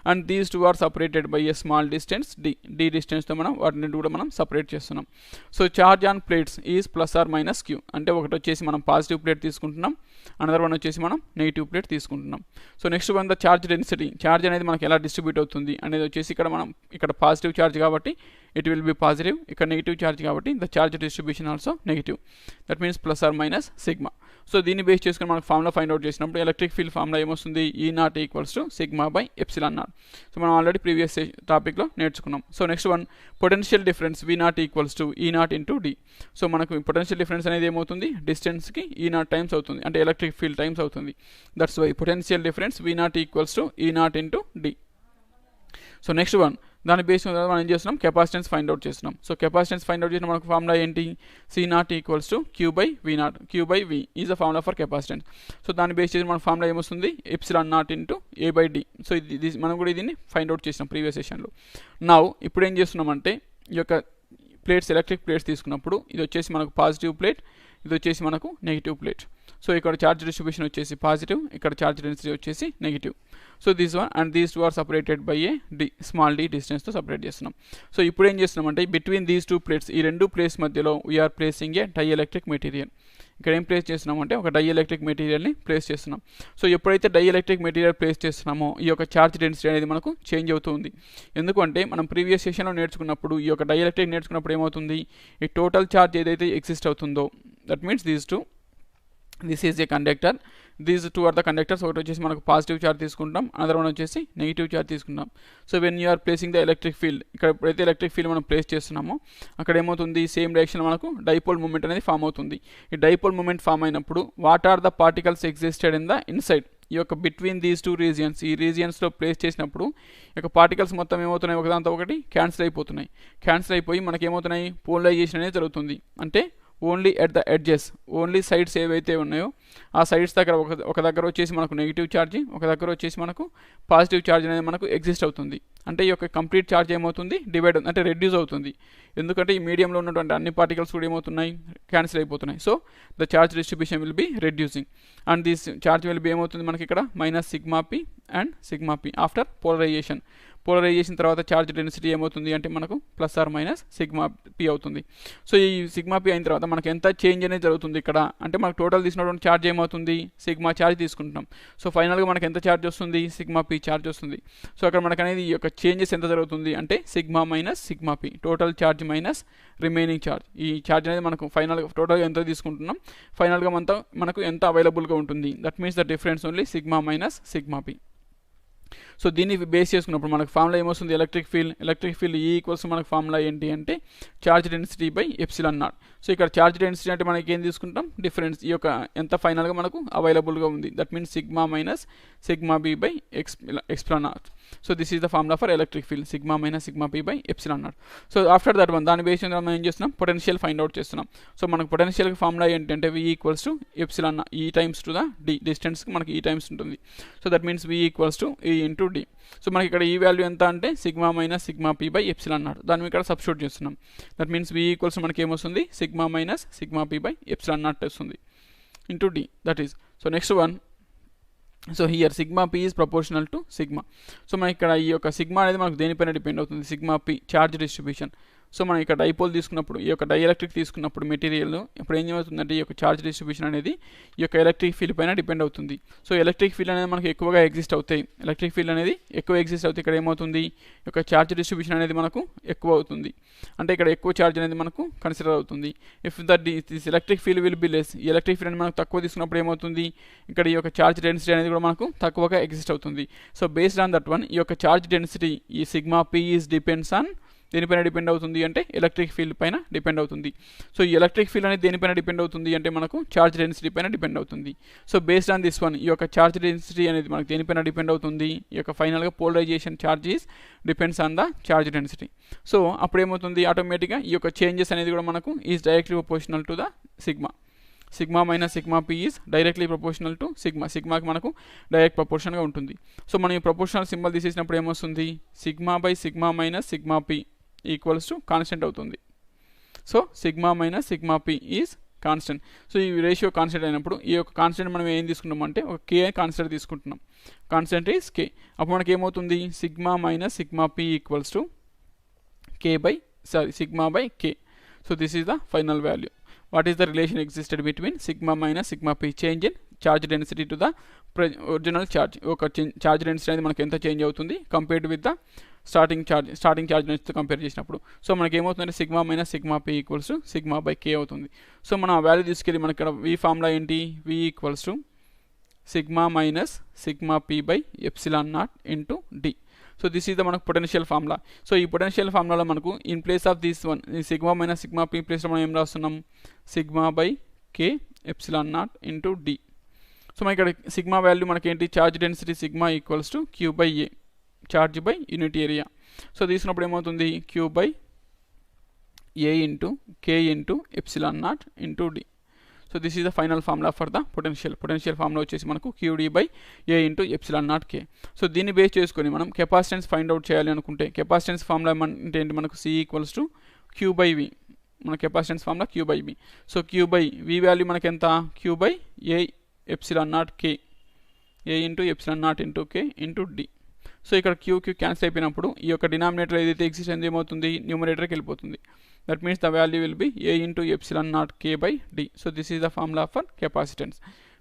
A: And these two are separated by a small distance D డిస్టెన్స్తో మనం వాటిని కూడా మనం సపరేట్ చేస్తున్నాం. So charge on plates is plus or minus Q. అంటే ఒకటి వచ్చేసి మనం పాజిటివ్ ప్లేట్ తీసుకుంటున్నాం, అనదర్ వన్ వచ్చేసి మనం నెగిటివ్ ప్లేట్ తీసుకుంటున్నాం. So next one the charge density, charge అనేది మనకి ఎలా డిస్ట్రిబ్యూట్ అవుతుంది అనేది వచ్చేసి ఇక్కడ పాజిటివ్ ఛార్జ్ కాబట్టి ఇట్ విల్ బి పాజిటివ్, ఇక్కడ నెగిటివ్ ఛార్జ్ కాబట్టి the charge distribution also negative. That means plus or minus sigma. So దీన్ని బేస్ చేసుకుని మనకు ఫార్ములా ఫైండ్ అవుట్ చేసినప్పుడు ఎలక్ట్రిక్ ఫీల్డ్ ఫార్ములా ఏమొస్తుంది? E naught equals to sigma by epsilon naught. So మనం already previous టాపిక్లో నేర్చుకున్నాం. So next one potential difference V naught equals to E naught into D. So మనకు potential difference అనేది ఏమవుతుంది? డిస్టెన్స్కి E naught times అవుతుంది, అంటే ఎలక్ట్రిక్ ఫీల్డ్ టైమ్స్ అవుతుంది. That's why potential difference V naught equals to E naught into D. So next one దాని base మనం ఏం చేస్తున్నాం? కెపాసిటెన్స్ ఫైండ్ అవుట్ చేస్తున్నాం. సో కెపాసిటెన్స్ ఫైండ్ అవుట్ చేసిన మనకు ఫార్ములా ఏంటి? C naught equals to Q by V naught. Q by V is the formula for capacitance. So దాన్ని base చేసి మన ఫార్ములా ఏమొస్తుంది? Epsilon naught into A by D. So ఇది మనం కూడా దీన్ని ఫైండ్ అవుట్ చేసినాం ప్రీవియస్ సెషన్లో. నౌ ఇప్పుడు ఏం చేస్తున్నామంటే ఈ యొక్క ప్లేట్స్ ఎలక్ట్రిక్ ప్లేట్స్ తీసుకున్నప్పుడు ఇది వచ్చేసి మనకు పాజిటివ్ ప్లేట్, ఇది వచ్చేసి మనకు నెగిటివ్ ప్లేట్. సో ఇక్కడ ఛార్జ్ డిస్ట్రిబ్యూషన్ వచ్చేసి పాజిటివ్, ఇక్కడ ఛార్జ్ డెన్సిటీ వచ్చేసి negative. So this one and these two are separated by a D small D డిస్టెన్స్తో సపరేట్ చేస్తున్నాం. సో ఇప్పుడు ఏం చేస్తున్నామంటే బిట్వీన్ దీస్ టూ ప్లేట్స్, ఈ రెండు ప్లేట్స్ మధ్యలో వీఆర్ ప్లేసింగ్ ఏ డైఎలక్ట్రిక్ మెటీరియల్. ఇక్కడ ఏం ప్లేస్ చేస్తున్నామంటే ఒక డైఎలక్ట్రిక్ మెటీరియల్ని ప్లేస్ చేస్తున్నాం. సో ఎప్పుడైతే డైఎలక్ట్రిక్ మెటీరియల్ ప్లేస్ చేస్తున్నామో ఈ యొక్క ఛార్జ్ డెన్సిటీ అనేది మనకు చేంజ్ అవుతుంది. ఎందుకంటే మనం ప్రీవియస్ సెషన్లో నేర్చుకున్నప్పుడు ఈ యొక్క డైఎలక్ట్రిక్ నేర్చుకున్నప్పుడు ఏమవుతుంది? ఈ టోటల్ ఛార్జ్ ఏదైతే ఎగ్జిస్ట్ అవుతుందో that means this is a conductor, these two are the conductors. ఒకటి వచ్చేసి మనకు పాజిటివ్ ఛార్జ్ తీసుకుంటాం, అనదర్ వన్ వచ్చేసి నెగిటివ్ ఛార్జ్ తీసుకుంటాం. So when you are placing the electric field, ఇక్కడ ఎప్పుడైతే ఎలక్ట్రిక్ ఫీల్డ్ మనం ప్లేస్ చేస్తున్నామో అక్కడ ఏమవుతుంది? సేమ్ డైరెక్షన్ మనకు డైపోల్ మూమెంట్ అనేది ఫామ్ అవుతుంది. ఈ డైపోల్ మూమెంట్ ఫామ్ అయినప్పుడు what are the particles existed in the inside, ఈ యొక్క బిట్వీన్ దీస్ టూ రీజియన్స్, ఈ రీజియన్స్లో ప్లేస్ చేసినప్పుడు ఈ యొక్క పార్టికల్స్ మొత్తం ఏమవుతున్నాయి? ఒకదాంతో ఒకటి క్యాన్సిల్ అయిపోతున్నాయి. క్యాన్సిల్ అయిపోయి మనకి ఏమవుతున్నాయి? పోలరైజేషన్ అనేది జరుగుతుంది. అంటే only at the edges, only sides ఏవైతే ఉన్నాయో ఆ సైడ్స్ దగ్గర ఒక దగ్గర వచ్చేసి మనకు నెగిటివ్ ఛార్జ్, ఒక దగ్గర వచ్చేసి మనకు పాజిటివ్ ఛార్జ్ అనేది మనకు ఎగ్జిస్ట్ అవుతుంది. అంటే ఈ యొక్క కంప్లీట్ ఛార్జ్ ఏమవుతుంది? డివైడ్ అంటే రెడ్యూస్ అవుతుంది. ఎందుకంటే ఈ మీడియంలో ఉన్నటువంటి అన్ని పార్టికల్స్ కూడా ఏమవుతున్నాయి? క్యాన్సిల్ అయిపోతున్నాయి. So the charge distribution will be reducing and this charge will be ఏమవుతుంది మనకి ఇక్కడ minus sigma P and sigma P after polarization. Polarization తర్వాత ఛార్జ్ డెన్సిటీ ఏమవుతుంది అంటే మనకు plus or minus sigma P అవుతుంది. సో ఈ సిగ్మా పి అయిన తర్వాత మనకు ఎంత చేంజ్ అనేది జరుగుతుంది ఇక్కడ అంటే మనకు టోటల్ తీసుకున్నటువంటి ఛార్జ్ ఏమవుతుంది? సిగ్మా ఛార్జ్ తీసుకుంటున్నాం. సో ఫైనల్గా మనకు ఎంత ఛార్జ్ వస్తుంది? సిగ్మా పి ఛార్జ్ వస్తుంది. సో అక్కడ మనకు అనేది ఈ యొక్క చేంజెస్ ఎంత జరుగుతుంది అంటే sigma minus sigma P, total charge minus remaining charge. ఈ ఛార్జ్ అనేది మనకు ఫైనల్గా టోటల్గా ఎంత తీసుకుంటున్నాం, ఫైనల్గా మనకు ఎంత అవైలబుల్గా ఉంటుంది. That means the difference only sigma minus sigma P. So దీన్ని బేస్ చేసుకున్నప్పుడు మనకు ఫార్ములా ఏమొస్తుంది, ఎలక్ట్రిక్ ఫీల్డ్ ఈ ఈక్వల్స్ మనకు ఫార్ములా ఏంటి అంటే charge density by epsilon naught. So ఇక్కడ చార్జ్ డెన్సిటీ అంటే మనకి ఏం తీసుకుంటాం, డిఫరెన్స్ ఈ యొక్క ఎంత ఫైనల్గా మనకు అవైలబుల్గా ఉంది, that means sigma minus sigma B by epsilon naught. So this is the formula for electric field, sigma minus sigma B by epsilon naught. So after that one దాని బేస్ మనం ఏం చేస్తున్నాం, పొటెన్షియల్ ఫైండ్ అవుట్ చేస్తున్నాం. So మనకు potential formula ఏంటంటే V equals to epsilon E times to the D, డిస్టెన్స్కి మనకి E times ఉంటుంది. So that means V equals to E into D. So మనకి ఇక్కడ ఈ వాల్యూ ఎంత అంటే sigma minus sigma P by epsilon not, దాన్ని ఇక్కడ సబ్స్టిట్యూట్ చేస్తున్నాం. దట్ మీన్స్ V ఈక్వల్స్ మనకి ఏమొస్తుంది, sigma minus sigma P by epsilon naught వస్తుంది into D, that is. So next one, so here sigma P is proportional to sigma. So మనకి ఇక్కడ ఈ యొక్క సిగ్మా అనేది మనకు దేనిపైన డిపెండ్ అవుతుంది, sigma P charge distribution. So మనం ఇక్కడ డైపోల్ తీసుకున్నప్పుడు, ఈ యొక్క డైఎలక్ట్రిక్ తీసుకున్నప్పుడు మెటీరియల్ ఇప్పుడు ఏం జరుగుతుందంటే ఈ యొక్క చార్జ్ డిస్ట్రిబ్యూషన్ అనేది ఈ యొక్క ఎలక్ట్రిక్ ఫీల్డ్ పైన డిపెండ్ అవుతుంది. సో ఎలక్ట్రిక్ ఫీల్డ్ అనేది మనకు ఎక్కువగా ఎగ్జిస్ట్ అవుతాయి, ఎలక్ట్రిక్ ఫీల్డ్ అనేది ఎక్కువ ఎగ్జిస్ట్ అవుతాయి. ఇక్కడ ఏమవుతుంది, ఈ యొక్క చార్జ్ డిస్ట్రిబ్యూషన్ అనేది మనకు ఎక్కువ అవుతుంది, అంటే ఇక్కడ ఎక్కువ చార్జ్ అనేది మనకు కన్సిడర్ అవుతుంది. If this electric field will be less, ఈ ఎలక్ట్రిక్ ఫీల్డ్ అనేది మనకు తక్కువ తీసుకున్నప్పుడు ఏమవుతుంది, ఇక్కడ ఈ యొక్క చార్జ్ డెన్సిటీ అనేది కూడా మనకు తక్కువగా ఎగ్జిస్ట్ అవుతుంది. So based on that one, ఈ యొక్క చార్జ్ డెన్సిటీ ఈ sigma P is depends on దేనిపైన డిపెండ్ అవుతుంది అంటే ఎలక్ట్రిక్ ఫీల్డ్ పైన డిపెండ్ అవుతుంది. సో ఈ ఎలక్ట్రిక్ ఫీల్డ్ అనేది దేనిపైన డిపెండ్ అవుతుంది అంటే మనకు చార్జ్ డెన్సిటీ పైన డిపెండ్ అవుతుంది. So based on this one, ఈ యొక్క చార్జ్ డెన్సిటీ అనేది మనకు దేనిపైన డిపెండ్ అవుతుంది, ఈ యొక్క ఫైనల్గా polarization charge is depends on the charge density. So అప్పుడు ఏమవుతుంది, ఆటోమేటిక్గా ఈ యొక్క చేంజెస్ అనేది కూడా మనకు is directly proportional to the sigma minus sigma P is directly proportional to సిగ్మాకి మనకు డైరెక్ట్ ప్రపోర్షన్గా ఉంటుంది. సో మనం ఈ ప్రపోర్షనల్ సింబల్ తీసేసినప్పుడు ఏమొస్తుంది, sigma by sigma minus sigma P equals to constant అవుతుంది. So sigma minus sigma P is constant. So ఈ ratio constant అయినప్పుడు ఈ యొక్క కాన్స్టెంట్ మనం ఏం తీసుకుంటాం అంటే ఒక కే కాన్స్టెంట్ తీసుకుంటున్నాం, కాన్స్టెంట్ ఈజ్ కే. అప్పుడు మనకి ఏమవుతుంది, sigma minus sigma P equals to sigma by K. So this is the final value. What is the relation existed between sigma minus sigma p, change in charge density to the original charge. ఒక charge density అనేది మనకి ఎంత change అవుతుంది compared with the starting charge డెన్సిటీతో compare చేసినప్పుడు. So మనకి ఏమవుతుందంటే sigma minus sigma P equals to sigma by K అవుతుంది. సో మనం ఆ వాల్యూ తీసుకెళ్ళి మనకి ఇక్కడ వి ఫార్ములా ఏంటి, V equals to sigma minus sigma P by epsilon naught into D. So this is the మనకు పొటెన్షియల్ ఫార్ములా. సో ఈ potential ఫార్ములాలో మనకు in place of this one, ఈ సిగ్మా మైనస్ సిగ్మా పి ప్లేస్లో మనం ఏం రాస్తున్నాం, sigma by K epsilon naught into D. So మన ఇక్కడ సిగ్మా వాల్యూ మనకి ఏంటి, charge density sigma equals to Q by A, charge by unit area. So తీసుకున్నప్పుడు ఏమవుతుంది, Q by A into K into epsilon naught into D. So this is the final formula for the potential formula వచ్చేసి మనకు QD by A into epsilon naught K. So దీన్ని base చేసుకొని మనం capacitance find out చేయాలి అనుకుంటే capacitance formula అంటే ఏంటి, మనకు C equals to Q by V, మన capacitance formula Q by V. So Q by V value మనకి ఎంత, Q by A epsilon naught K, A into epsilon naught into K into D. So ఇక్కడ Q cancel అయిపోయినప్పుడు ఈ యొక్క denominator ఏదైతే exist అయింది ఏమవుతుంది, న్యూమరేటర్కి వెళ్ళిపోతుంది. That means the value will be A into epsilon naught K by D. So this is the formula for capacitance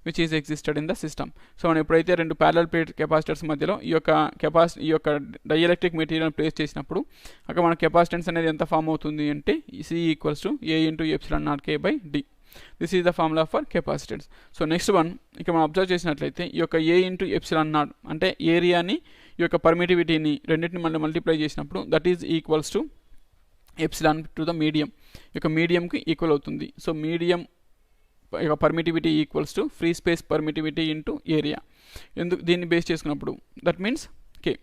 A: which is existed in the system. So మనం ఎప్పుడైతే రెండు ప్యారలల్ ప్లేట్ కెపాసిటర్స్ మధ్యలో ఈ యొక్క డైఎలక్ట్రిక్ మెటీరియల్ ప్లేస్ చేసినప్పుడు అక్కడ మన capacitance అనేది ఎంత ఫామ్ అవుతుంది అంటే C equals to A into epsilon naught K by D. This is the formula for capacitance. So next one, ఇక్కడ మనం అబ్జర్వ్ చేసినట్లయితే ఈ యొక్క ఏ ఇంటూ ఎప్సిలాన్ నాట్ అంటే ఏరియాని ఈ యొక్క పర్మిటివిటీని రెండింటిని మళ్ళీ మల్టిప్లై చేసినప్పుడు that is equals to epsilon to the medium, ఈ యొక్క మీడియంకి ఈక్వల్ అవుతుంది. సో మీడియం యొక్క permittivity equals to free space permittivity into area. ఎందుకు దీన్ని బేస్ చేసుకున్నప్పుడు దట్ మీన్స్ కే.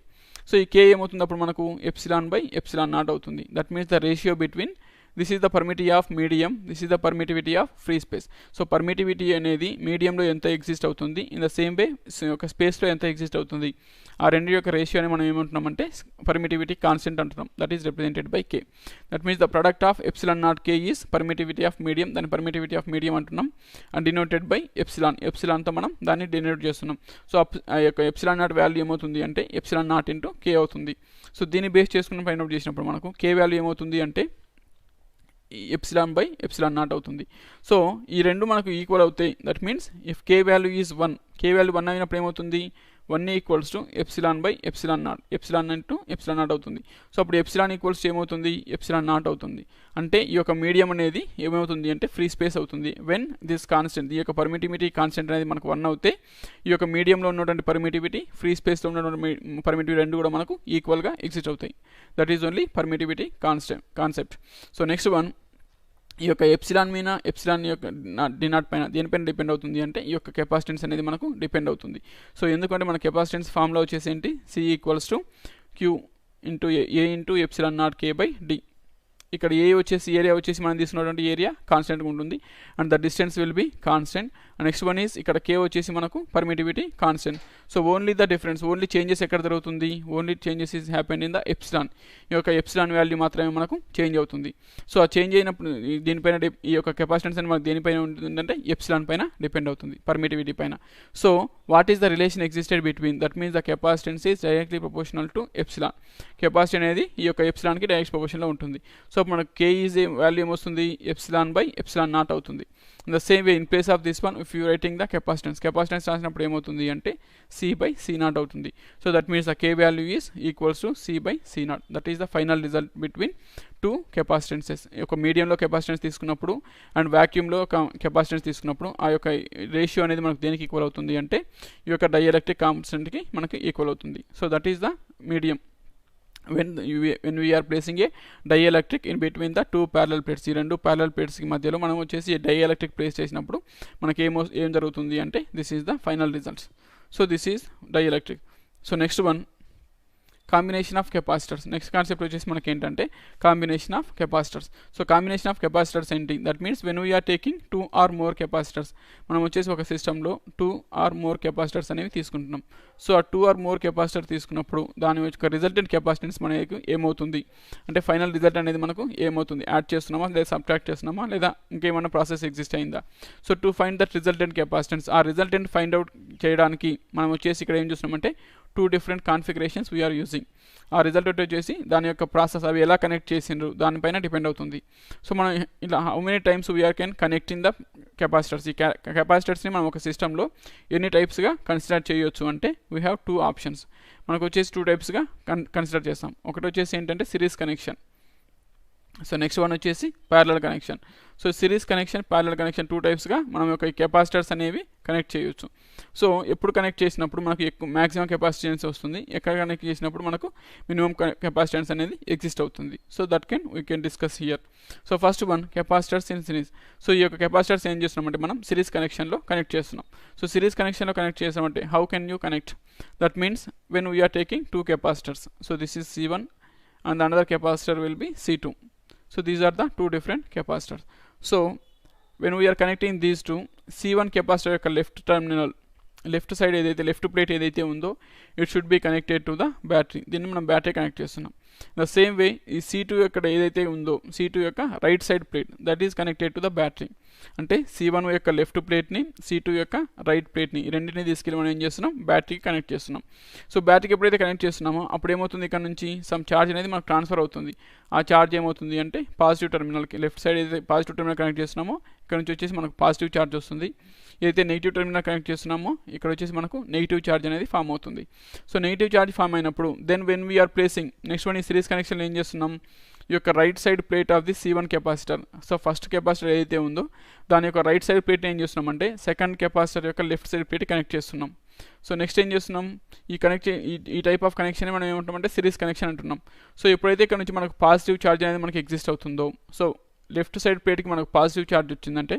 A: సో ఈ కే ఏమవుతుంది అప్పుడు మనకు ఎప్సిలాన్ బై ఎప్సిలాన్ నాట్ అవుతుంది. That means the ratio between this is the permittivity of medium, this is the permittivity of free space. So permittivity అనేది మీడియంలో ఎంత ఎగ్జిస్ట్ అవుతుంది, ఇన్ ద సేమ్ వే ఒక స్పేస్లో ఎంత ఎగ్జిస్ట్ అవుతుంది, ఆ రెండు యొక్క రేషియోని మనం ఏమంటున్నామంటే పర్మిటివిటీ కాన్స్టెంట్ అంటున్నాం. That is represented by K. That means the product of epsilon naught K is permittivity of medium, దాని పర్మిటివిటీ ఆఫ్ మీడియం అంటున్నాం, అండ్ డినోటెడ్ బై ఎప్సిలాన్తో మనం దాన్ని డినోట్ చేస్తున్నాం. సో ఆ యొక్క ఎప్సిలాన్ నాట్ వాల్యూ ఏమవుతుంది అంటే ఎప్సిలాన్ నాట్ ఇంటూ కే అవుతుంది. సో దీన్ని బేస్ చేసుకుని ఫైండ్ అవుట్ చేసినప్పుడు మనకు కే వాల్యూ ఏమవుతుంది అంటే ఎప్సిలాన్ బై ఎప్సిలాన్ నాట్ అవుతుంది. సో ఈ రెండు మనకు ఈక్వల్ అవుతాయి. That means if K value is 1, K value 1 అయినప్పుడు ఏమవుతుంది, 1 equals to epsilon by epsilon not, epsilon into epsilon not అవుతుంది. సో అప్పుడు ఎప్సిలాన్ ఈక్వల్స్ ఏమవుతుంది, ఎప్సిలాన్ నాట్ అవుతుంది. అంటే ఈ యొక్క మీడియం అనేది ఏమవుతుంది అంటే ఫ్రీ స్పేస్ అవుతుంది. వెన్ దిస్ కాన్స్టెంట్, ఈ యొక్క పర్మిటివిటీ కాన్స్టెంట్ అనేది మనకు 1 అవుతే ఈ యొక్క మీడియంలో ఉన్నటువంటి పర్మిటివిటీ, ఫ్రీ స్పేస్లో ఉన్నటువంటి పర్మిటివిటీ రెండు కూడా మనకు ఈక్వల్గా ఎగ్జిస్ట్ అవుతాయి. That is only permittivity concept. So next one, ఈ యొక్క ఎప్సిలాన్ మీద ఎప్సిలాన్ యొక్క డినాట్ పైన దేనిపైన డిపెండ్ అవుతుంది అంటే ఈ యొక్క కెపాసిటెన్స్ అనేది మనకు డిపెండ్ అవుతుంది. సో ఎందుకంటే మన కెపాసిటెన్స్ ఫార్ములా వచ్చేసి ఏంటి, C equals to Q into A into epsilon naught K by d. ఇక్కడ ఏ వచ్చేసి ఏరియా వచ్చేసి మనం తీసుకున్నటువంటి ఏరియా కాన్స్టెంట్గా ఉంటుంది and the distance will be constant. Next one is ఇక్కడ కే వచ్చేసి మనకు permittivity constant. So only the difference, only changes ఎక్కడ జరుగుతుంది, only changes is happen in the epsilon. ఈ యొక్క ఎప్సిలాన్ వాల్యూ మాత్రమే మనకు చేంజ్ అవుతుంది. సో ఆ చేంజ్ అయినప్పుడు దీనిపైన ఈ యొక్క కెపాసిటెన్స్ అని మనకు దేనిపైన ఉంటుందంటే ఎప్సిలాన్ పైన డిపెండ్ అవుతుంది, పర్మిటివిటీ పైన. So what is the relation existed between, that means the capacitance is directly proportional to epsilon. Capacity అనేది ఈ యొక్క ఎప్సిలాన్కి డైరెక్ట్ ప్రపోర్షన్లో ఉంటుంది. సో మనకు కే ఈజ్ వాల్యూ ఏమొస్తుంది, ఎప్సిలాన్ బై ఎప్సిలాన్ నాట్ అవుతుంది. In the same way in place of this one if you writing the capacitance రాసినప్పుడు ఏమవుతుంది అంటే సి బై సి నాట్ అవుతుంది. So that means the K value is equals to C by C naught. That is the final result between two capacitances. ఒక మీడియంలో capacitance తీసుకున్నప్పుడు and వ్యాక్యూమ్లో capacitance తీసుకున్నప్పుడు ఆ యొక్క రేషియో అనేది మనకు దేనికి ఈక్వల్ అవుతుంది అంటే ఈ యొక్క డైఎలక్ట్రిక్ కాన్స్టెంట్కి మనకి ఈక్వల్ అవుతుంది. So that is the medium when we are placing a dielectric in between the two parallel plates. ఈ రెండు parallel plates కి మధ్యలో మనం వచ్చేసి డైఎలక్ట్రిక్ ప్లేస్ చేసినప్పుడు మనకి ఏం జరుగుతుంది అంటే this is the final results. So this is dielectric. So next one, combination of capacitors. Next concept వచ్చేసి మనకి ఏంటంటే combination of capacitors. So combination of capacitors ఏంటి, that means when we are taking 2 or more capacitors, మనం వచ్చేసి ఒక సిస్టంలో 2 or more capacitors అనేవి తీసుకుంటున్నాం. సో ఆ 2 or more కెపాసిటర్ తీసుకున్నప్పుడు దాని యొక్క రిజల్టెంట్ కెపాసిటెన్స్ మనకి ఏమవుతుంది అంటే ఫైనల్ రిజల్ట్ అనేది మనకు ఏమవుతుంది, యాడ్ చేస్తున్నామా లేదా సబ్ట్రాక్ట్ చేస్తున్నామా లేదా ఇంకేమైనా ప్రాసెస్ ఎగ్జిస్ట్ అయిందా. So to find that resultant capacitance, ఆ రిజల్టెంట్ ఫైండ్ అవుట్ చేయడానికి మనం వచ్చేసి ఇక్కడ ఏం చూస్తున్నామంటే 2 different configurations we are using. ఆ రిజల్ట్ వచ్చేసి దాని యొక్క ప్రాసెస్ అవి ఎలా కనెక్ట్ చేసిండ్రు దానిపైన డిపెండ్ అవుతుంది. సో మనం ఇలా how many times we are can connect in the capacitors. ఈ కెపాసిటర్స్ని మనం ఒక సిస్టంలో ఎన్ని టైప్స్గా కన్సిడర్ చేయొచ్చు అంటే వీ హ్యావ్ 2 ఆప్షన్స్. మనకు వచ్చేసి 2 టైప్స్గా కన్సిడర్ చేస్తాం. ఒకటి వచ్చేసి ఏంటంటే series connection. So next one వచ్చేసి parallel connection. So series connection, parallel connection 2 టైప్స్గా మనం యొక్క కెపాసిటర్స్ అనేవి కనెక్ట్ చేయొచ్చు. సో ఎప్పుడు కనెక్ట్ చేసినప్పుడు మనకు ఎక్కువ మ్యాక్సిమం కెపాసిటెన్స్ వస్తుంది, ఎక్కడ కనెక్ట్ చేసినప్పుడు మనకు మినిమం కెపాసిటెన్స్ అనేది ఎగ్జిస్ట్ అవుతుంది. So that we can discuss here. So first one, capacitors in series. So ఈ యొక్క కెపాసిటర్స్ ఏం చేస్తున్నామంటే మనం సిరీస్ కనెక్షన్లో కనెక్ట్ చేస్తున్నాం. సో సిరీస్ కనెక్షన్లో కనెక్ట్ చేసామంటే how can you connect, that means when we are taking 2 capacitors. So this is C1 and the another capacitor will be C2. So these are the 2 different capacitors. So when we are connecting these two, C1 capacitor యొక్క left side ఏదైతే left plate ఏదైతే ఉందో it should be connected to the battery. దీన్ని మనం battery connect చేస్తున్నాం. The same వే ఈ C2 యొక్క ఏదైతే ఉందో C2 యొక్క right side plate that is connected to the battery. అంటే C1 యొక్క లెఫ్ట్ ప్లేట్ని C2 యొక్క రైట్ ప్లేట్ని ఈ రెండింటిని తీసుకెళ్ళి మనం ఏం చేస్తున్నాం, బ్యాటరీకి కనెక్ట్ చేస్తున్నాం. సో బ్యాటరీకి ఎప్పుడైతే కనెక్ట్ చేస్తున్నామో అప్పుడు ఏమవుతుంది, ఇక్కడ నుంచి సమ్ ఛార్జ్ అనేది మనకు ట్రాన్స్ఫర్ అవుతుంది. ఆ ఛార్జ్ ఏమవుతుంది అంటే పాజిటివ్ టెర్మినల్కి, లెఫ్ట్ సైడ్ ఏదైతే పాజిటివ్ టెర్మినల్ కనెక్ట్ చేస్తున్నామో ఇక్కడ నుంచి వచ్చేసి మనకు పాజిటివ్ ఛార్జ్ వస్తుంది. ఏదైతే నెగిటివ్ టెర్మినల్ కనెక్ట్ చేస్తున్నామో ఇక్కడ వచ్చేసి మనకు నెగిటివ్ ఛార్జ్ అనేది ఫామ్ అవుతుంది. సో నెగిటివ్ ఛార్జ్ ఫామ్ అయినప్పుడు then when we are placing next one ఈ సిరీస్ కనెక్షన్లో ఏం చేస్తున్నాం, ఈ యొక్క right side plate of the C1 capacitor. So first capacitor ఏదైతే ఉందో దాని యొక్క రైట్ సైడ్ ప్లేట్ ఏం చేస్తున్నాం అంటే సెకండ్ కెపాసిటర్ యొక్క లెఫ్ట్ సైడ్ ప్లేట్ కనెక్ట్ చేస్తున్నాం. సో నెక్స్ట్ ఏం చేస్తున్నాం, ఈ టైప్ ఆఫ్ కనెక్షన్ మనం ఏమంటామంటే సిరీస్ కనెక్షన్ అంటున్నాం. సో ఎప్పుడైతే ఇక్కడ నుంచి మనకు పాజిటివ్ ఛార్జ్ అనేది మనకి ఎగ్జిస్ట్ అవుతుందో, సో లెఫ్ట్ సైడ్ ప్లేట్కి మనకు పాజిటివ్ ఛార్జ్ వచ్చిందంటే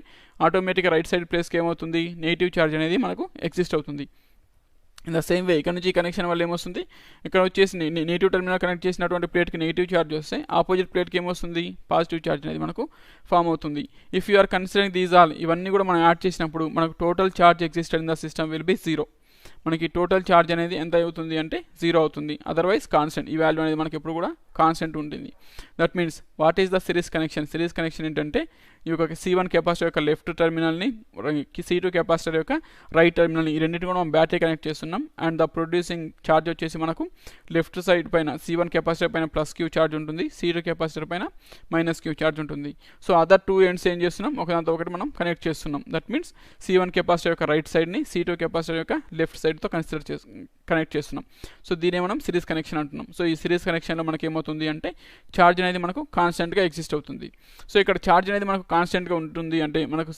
A: ఆటోమేటిక్గా రైట్ సైడ్ ప్లేస్కి ఏమవుతుంది, నెగిటివ్ ఛార్జ్ అనేది మనకు ఎగ్జిస్ట్ అవుతుంది. ఇన్ ద సేమ్ వే ఇక్కడ నుంచి ఈ కనెక్షన్ వల్ల ఏమొస్తుంది, ఇక్కడ వచ్చేసి నెగిటివ్ టెర్మినల్ కనెక్ట్ చేసినటువంటి ప్లేట్కి నెగిటివ్ ఛార్జ్ వస్తే ఆపోజిట్ ప్లేట్కి ఏమొస్తుంది, పాజిటివ్ ఛార్జ్ అనేది మనకు ఫామ్ అవుతుంది. If you are considering these all, ఇవన్నీ కూడా మనం యాడ్ చేసినప్పుడు మనకు total charge existed in the system will be 0. మనకి టోటల్ ఛార్జ్ అనేది ఎంత అవుతుంది అంటే 0 అవుతుంది. అదర్వైజ్ కాన్స్టెంట్, ఈ వాల్యూ అనేది మనకి ఎప్పుడు కూడా కాన్స్టెంట్ ఉంటుంది. That means what is the series connection. Series connection ఏంటంటే ఈ యొక్క C1 కెపాసిటర్ యొక్క లెఫ్ట్ టెర్మినల్ని C2 కెపాసిటర్ యొక్క రైట్ టెర్మినల్ని ఈ రెండింటిని కూడా మనం బ్యాటరీ కనెక్ట్ చేస్తున్నాం. అండ్ ద ప్రొడ్యూసింగ్ ఛార్జ్ వచ్చేసి మనకు లెఫ్ట్ సైడ్ పైన C1 కెపాసిటర్ పైన +Q ఛార్జ్ ఉంటుంది, C2 కెపాసిటర్ పైన -Q ఛార్జ్ ఉంటుంది. సో అదర్ 2 ఎండ్స్ ఏం చేస్తున్నాం, ఒకదాంతో ఒకటి మనం కనెక్ట్ చేస్తున్నాం. దట్ మీన్స్ C1 కెపాసిటర్ యొక్క రైట్ సైడ్ని C2 కెపాసిటర్ యొక్క లెఫ్ట్ సైడ్తో కనెక్ట్ చేస్తున్నాం. సో దీనే మనం సిరీస్ కనెక్షన్ అంటున్నాం. సో ఈ సిరీస్ కనెక్షన్లో మనకి ఏమవుతుంది అంటే ఛార్జ్ అనేది మనకు కాన్స్టెంట్గా ఎగ్జిస్ట్ అవుతుంది. సో ఇక్కడ ఛార్జ్ అనేది మనకు కాన్స్టెంట్గా ఉంటుంది అంటే మనకు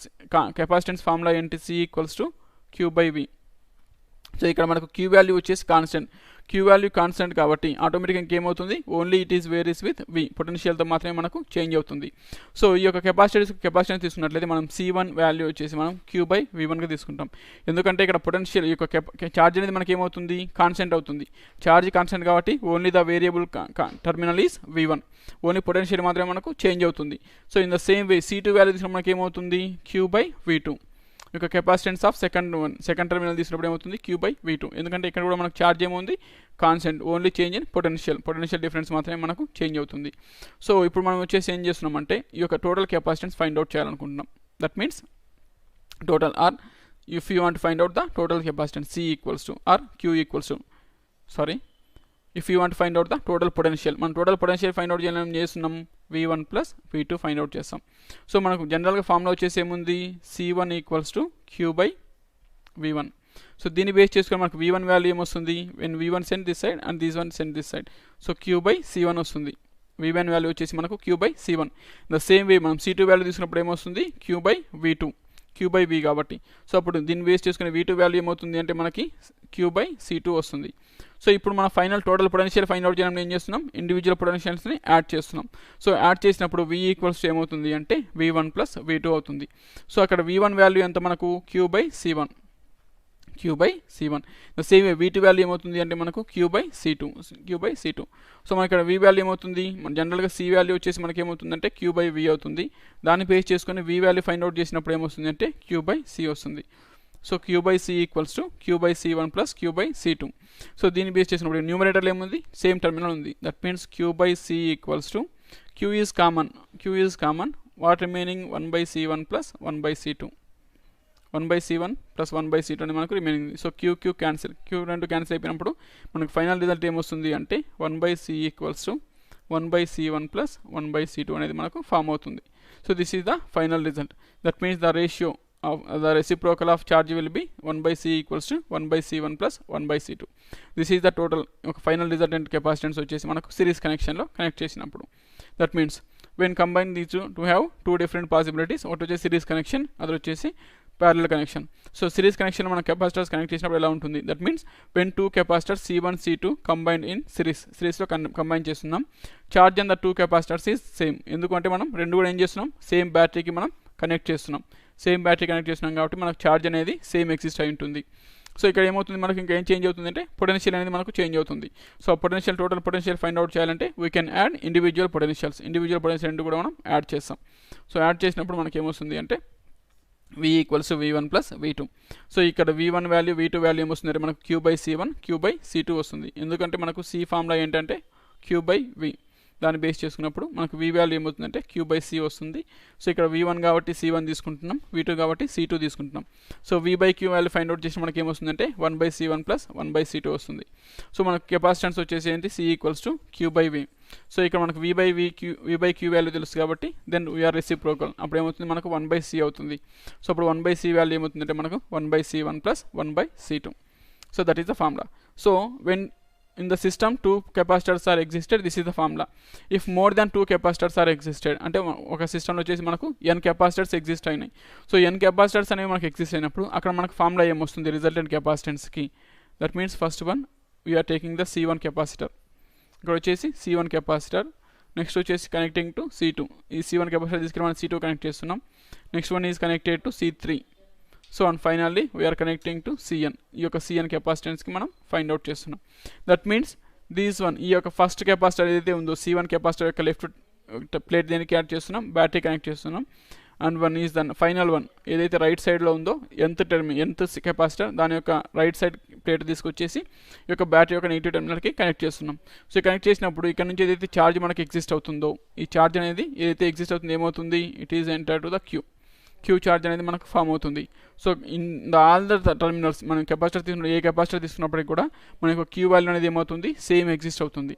A: కెపాసిటెన్స్ ఫార్ములా ఏంటి, C = Q/V. సో ఇక్కడ మనకు క్యూ వాల్యూ వచ్చేసి కాన్స్టెంట్, క్యూ వాల్యూ కాన్స్టెంట్ కాబట్టి ఆటోమేటిక్గా ఇంకేమవుతుంది, only it is varies with V, పొటెన్షియల్తో మాత్రమే మనకు చేంజ్ అవుతుంది. సో ఈ యొక్క కెపాసిటెన్స్ తీసుకున్నట్లయితే మనం C1 వాల్యూ వచ్చేసి మనం Q/V1గా తీసుకుంటాం. ఎందుకంటే ఇక్కడ పొటెన్షియల్ ఈ యొక్క ఛార్జ్ అనేది మనకి ఏమవుతుంది, కాన్స్టెంట్ అవుతుంది. ఛార్జ్ కాన్స్టెంట్ కాబట్టి only the variable terminal is V1, only potential మాత్రమే మనకు చేంజ్ అవుతుంది. So in the same way C2 value తీసుకున్నప్పుడు మనకి ఏమవుతుంది, Q/V2. ఇక కెపాసిటెన్స్ ఆఫ్ సెకండ్ టర్మినల్ తీసుకున్నప్పుడు ఏమవుతుంది, Q/V2. ఎందుకంటే ఇక్కడ కూడా మనకు ఛార్జ్ ఏమవుతుంది, constant, only change in potential difference మాత్రమే మనకు చేంజ్ అవుతుంది. సో ఇప్పుడు మనం వచ్చేసి ఏం చేస్తున్నామంటే ఈ యొక్క టోటల్ కెపాసిటెన్స్ ఫైండ్ అవుట్ చేయాలనుకుంటున్నాం. That means total or if you want find out the total capacitance if you want to find out the total potential, మనం టోటల్ పొటెన్షియల్ ఫైండ్ అవుట్ చేయాలని చేస్తున్నాం, V1 + V2 ఫైండ్ అవుట్ చేస్తాం. So మనకు జనరల్గా formula వచ్చేసి ఏముంది, C1 = Q/V1. So దీన్ని base చేసుకొని మనకు V1 వాల్యూ ఏమొస్తుంది, when V1 send this side and this one send this side, so Q/C1 వస్తుంది. V1 వాల్యూ వచ్చేసి మనకు Q/C1. ద సేమ్ వే మనం C2 వాల్యూ తీసుకున్నప్పుడు ఏమొస్తుంది, Q/V2, Q/V కాబట్టి. సో అప్పుడు దీన్ని బేస్ చేసుకుని V2 వాల్యూ ఏమవుతుంది అంటే మనకి Q/C2 వస్తుంది. సో ఇప్పుడు మన final total potential find out చేయడం ఏం చేస్తున్నాం, ఇండివిజువల్ పొటెన్షియల్స్ని యాడ్ చేస్తున్నాం. సో యాడ్ చేసినప్పుడు V = ఏమవుతుంది అంటే V1 + V2 అవుతుంది. సో అక్కడ V1 వాల్యూ ఎంత మనకు, Q/C1. The same way V2 value ఏమవుతుంది అంటే మనకు Q/C2. సో మనకి ఇక్కడ V వాల్యూ ఏమవుతుంది, మన జనరల్గా C వాల్యూ వచ్చేసి మనకి ఏమవుతుందంటే Q/V అవుతుంది. దాన్ని బేస్ చేసుకొని V వాల్యూ ఫైండ్ అవుట్ చేసినప్పుడు ఏమొస్తుంది అంటే Q/C వస్తుంది. So Q/C = Q/C1 + Q/C2. So దీన్ని బేస్ చేసినప్పుడు న్యూమరేటర్లో ఏముంది, సేమ్ టర్మినల్ ఉంది. That means Q/C = Q is common, what remaining 1/C1 + 1/C2. 1/C1 + 1/C2 అని మనకు remaining. So Q cancel, Q2 cancel అయిపోయినప్పుడు మనకు ఫైనల్ రిజల్ట్ ఏమొస్తుంది అంటే 1/C = 1/C1 + 1/C2 అనేది మనకు ఫామ్ అవుతుంది. So this is the final result. That means the ratio of the reciprocal of charge will be 1/C = 1/C1 + 1/C2. This is the total final resultant capacitance వచ్చేసి మనకు series కనెక్షన్లో connect చేసినప్పుడు. That means when combine these to have two different possibilities, ఒకటి వచ్చేసి series connection, అది వచ్చేసి parallel connection. So series connection మనం capacitors connect చేసినప్పుడు ఎలా ఉంటుంది, that means when two capacitors C1 C2 combined in సిరీస్లో కంబైన్ చేస్తున్నాం. Charge and the two capacitors is same, ఎందుకంటే మనం రెండు కూడా ఏం చేస్తున్నాం, సేమ్ బ్యాటరీకి మనం కనెక్ట్ చేస్తున్నాం. సేమ్ బ్యాటరీ కనెక్ట్ చేస్తున్నాం కాబట్టి మనకు ఛార్జ్ అనేది సేమ్ ఎగ్జిస్ట్ అయి ఉంటుంది. సో ఇక్కడ ఏమవుతుంది, మనకు ఇంకా ఏం చేంజ్ అవుతుంది అంటే పొటెన్షియల్ అనేది మనకు చేంజ్ అవుతుంది. So total potential find out చేయాలంటే we can add individual potential రెండు కూడా మనం యాడ్ చేస్తాం. సో యాడ్ చేసినప్పుడు మనకి ఏమొస్తుంది అంటే V = V1 + V2. సో ఇక్కడ V1 వాల్యూ V2 వాల్యూ ఏమొస్తుంది అంటే మనకు Q/C1 Q/C2 వస్తుంది. ఎందుకంటే మనకు C ఫార్ములా ఏంటంటే Q/V, దాన్ని బేస్ చేసుకున్నప్పుడు మనకు V వాల్యూ ఏమవుతుందంటే Q/C వస్తుంది. సో ఇక్కడ V1 కాబట్టి C1 తీసుకుంటున్నాం, V2 కాబట్టి C2 తీసుకుంటున్నాం. So V/Q value find out చేసి మనకి ఏమొస్తుందంటే 1/C1 + 1/C2 వస్తుంది. సో మనకు కెపాసిటెన్స్ వచ్చేసి ఏంటి, C = Q/V. సో ఇక్కడ మనకు V/Q వాల్యూ తెలుసు కాబట్టి దెన్ వీఆర్ రెసిప్రోకల్, అప్పుడు ఏమవుతుంది మనకు 1/C అవుతుంది. సో అప్పుడు 1/C వాల్యూ ఏమవుతుందంటే మనకు 1/C1 + 1/C2. So that is the formula. So when in the system two capacitors are existed, this is the formula. If more than two capacitors are existed, అంటే ఒక సిస్టంలో వచ్చేసి మనకు n capacitors exist అయినాయి. So n capacitors అనేవి మనకు exist అయినప్పుడు అక్కడ మనకు ఫార్ములా ఏమొస్తుంది రిజల్టెంట్ కెపాసిటెన్స్కి, that means first one we're taking the C1 capacitor, ఇక్కడ వచ్చేసి C1 కెపాసిటర్, నెక్స్ట్ వచ్చేసి కనెక్టింగ్ టు C2, ఈ C1 కెపాసిటర్ తీసుకుని మనం C2 కనెక్ట్ చేస్తున్నాం. Next one is connected to C3. So and finally we're connecting to Cn, ఈ యొక్క Cn కెపాసిటెన్స్కి మనం ఫైండ్ అవుట్ చేస్తున్నాం. దట్ మీన్స్ ఈ యొక్క ఫస్ట్ కెపాసిటర్ ఏదైతే ఉందో C1 కెపాసిటర్ యొక్క లెఫ్ట్ ప్లేట్ దేనికి యాడ్ చేస్తున్నాం, బ్యాటరీ కనెక్ట్ చేస్తున్నాం. And one is the final one ఏదైతే రైట్ సైడ్లో ఉందో nth కెపాసిటర్, దాని యొక్క రైట్ సైడ్ ప్లేట్ తీసుకొచ్చేసి ఈ యొక్క బ్యాటరీ యొక్క నెగిటివ్ టెర్మినల్కి కనెక్ట్ చేస్తున్నాం. సో కనెక్ట్ చేసినప్పుడు ఇక్కడ నుంచి ఏదైతే ఛార్జ్ మనకి ఎగ్జిస్ట్ అవుతుందో, ఈ ఛార్జ్ అనేది ఏదైతే ఎగ్జిస్ట్ అవుతుందో ఏమవుతుంది, it is enter to the Q charge అనేది మనకు ఫామ్ అవుతుంది. So in the all the terminals మనం కెపాసిటర్ తీసుకున్న ఏ కెపాసిటర్ తీసుకున్నప్పటికీ కూడా మనకు క్యూ వాల్యూ అనేది ఏమవుతుంది, సేమ్ ఎగ్జిస్ట్ అవుతుంది.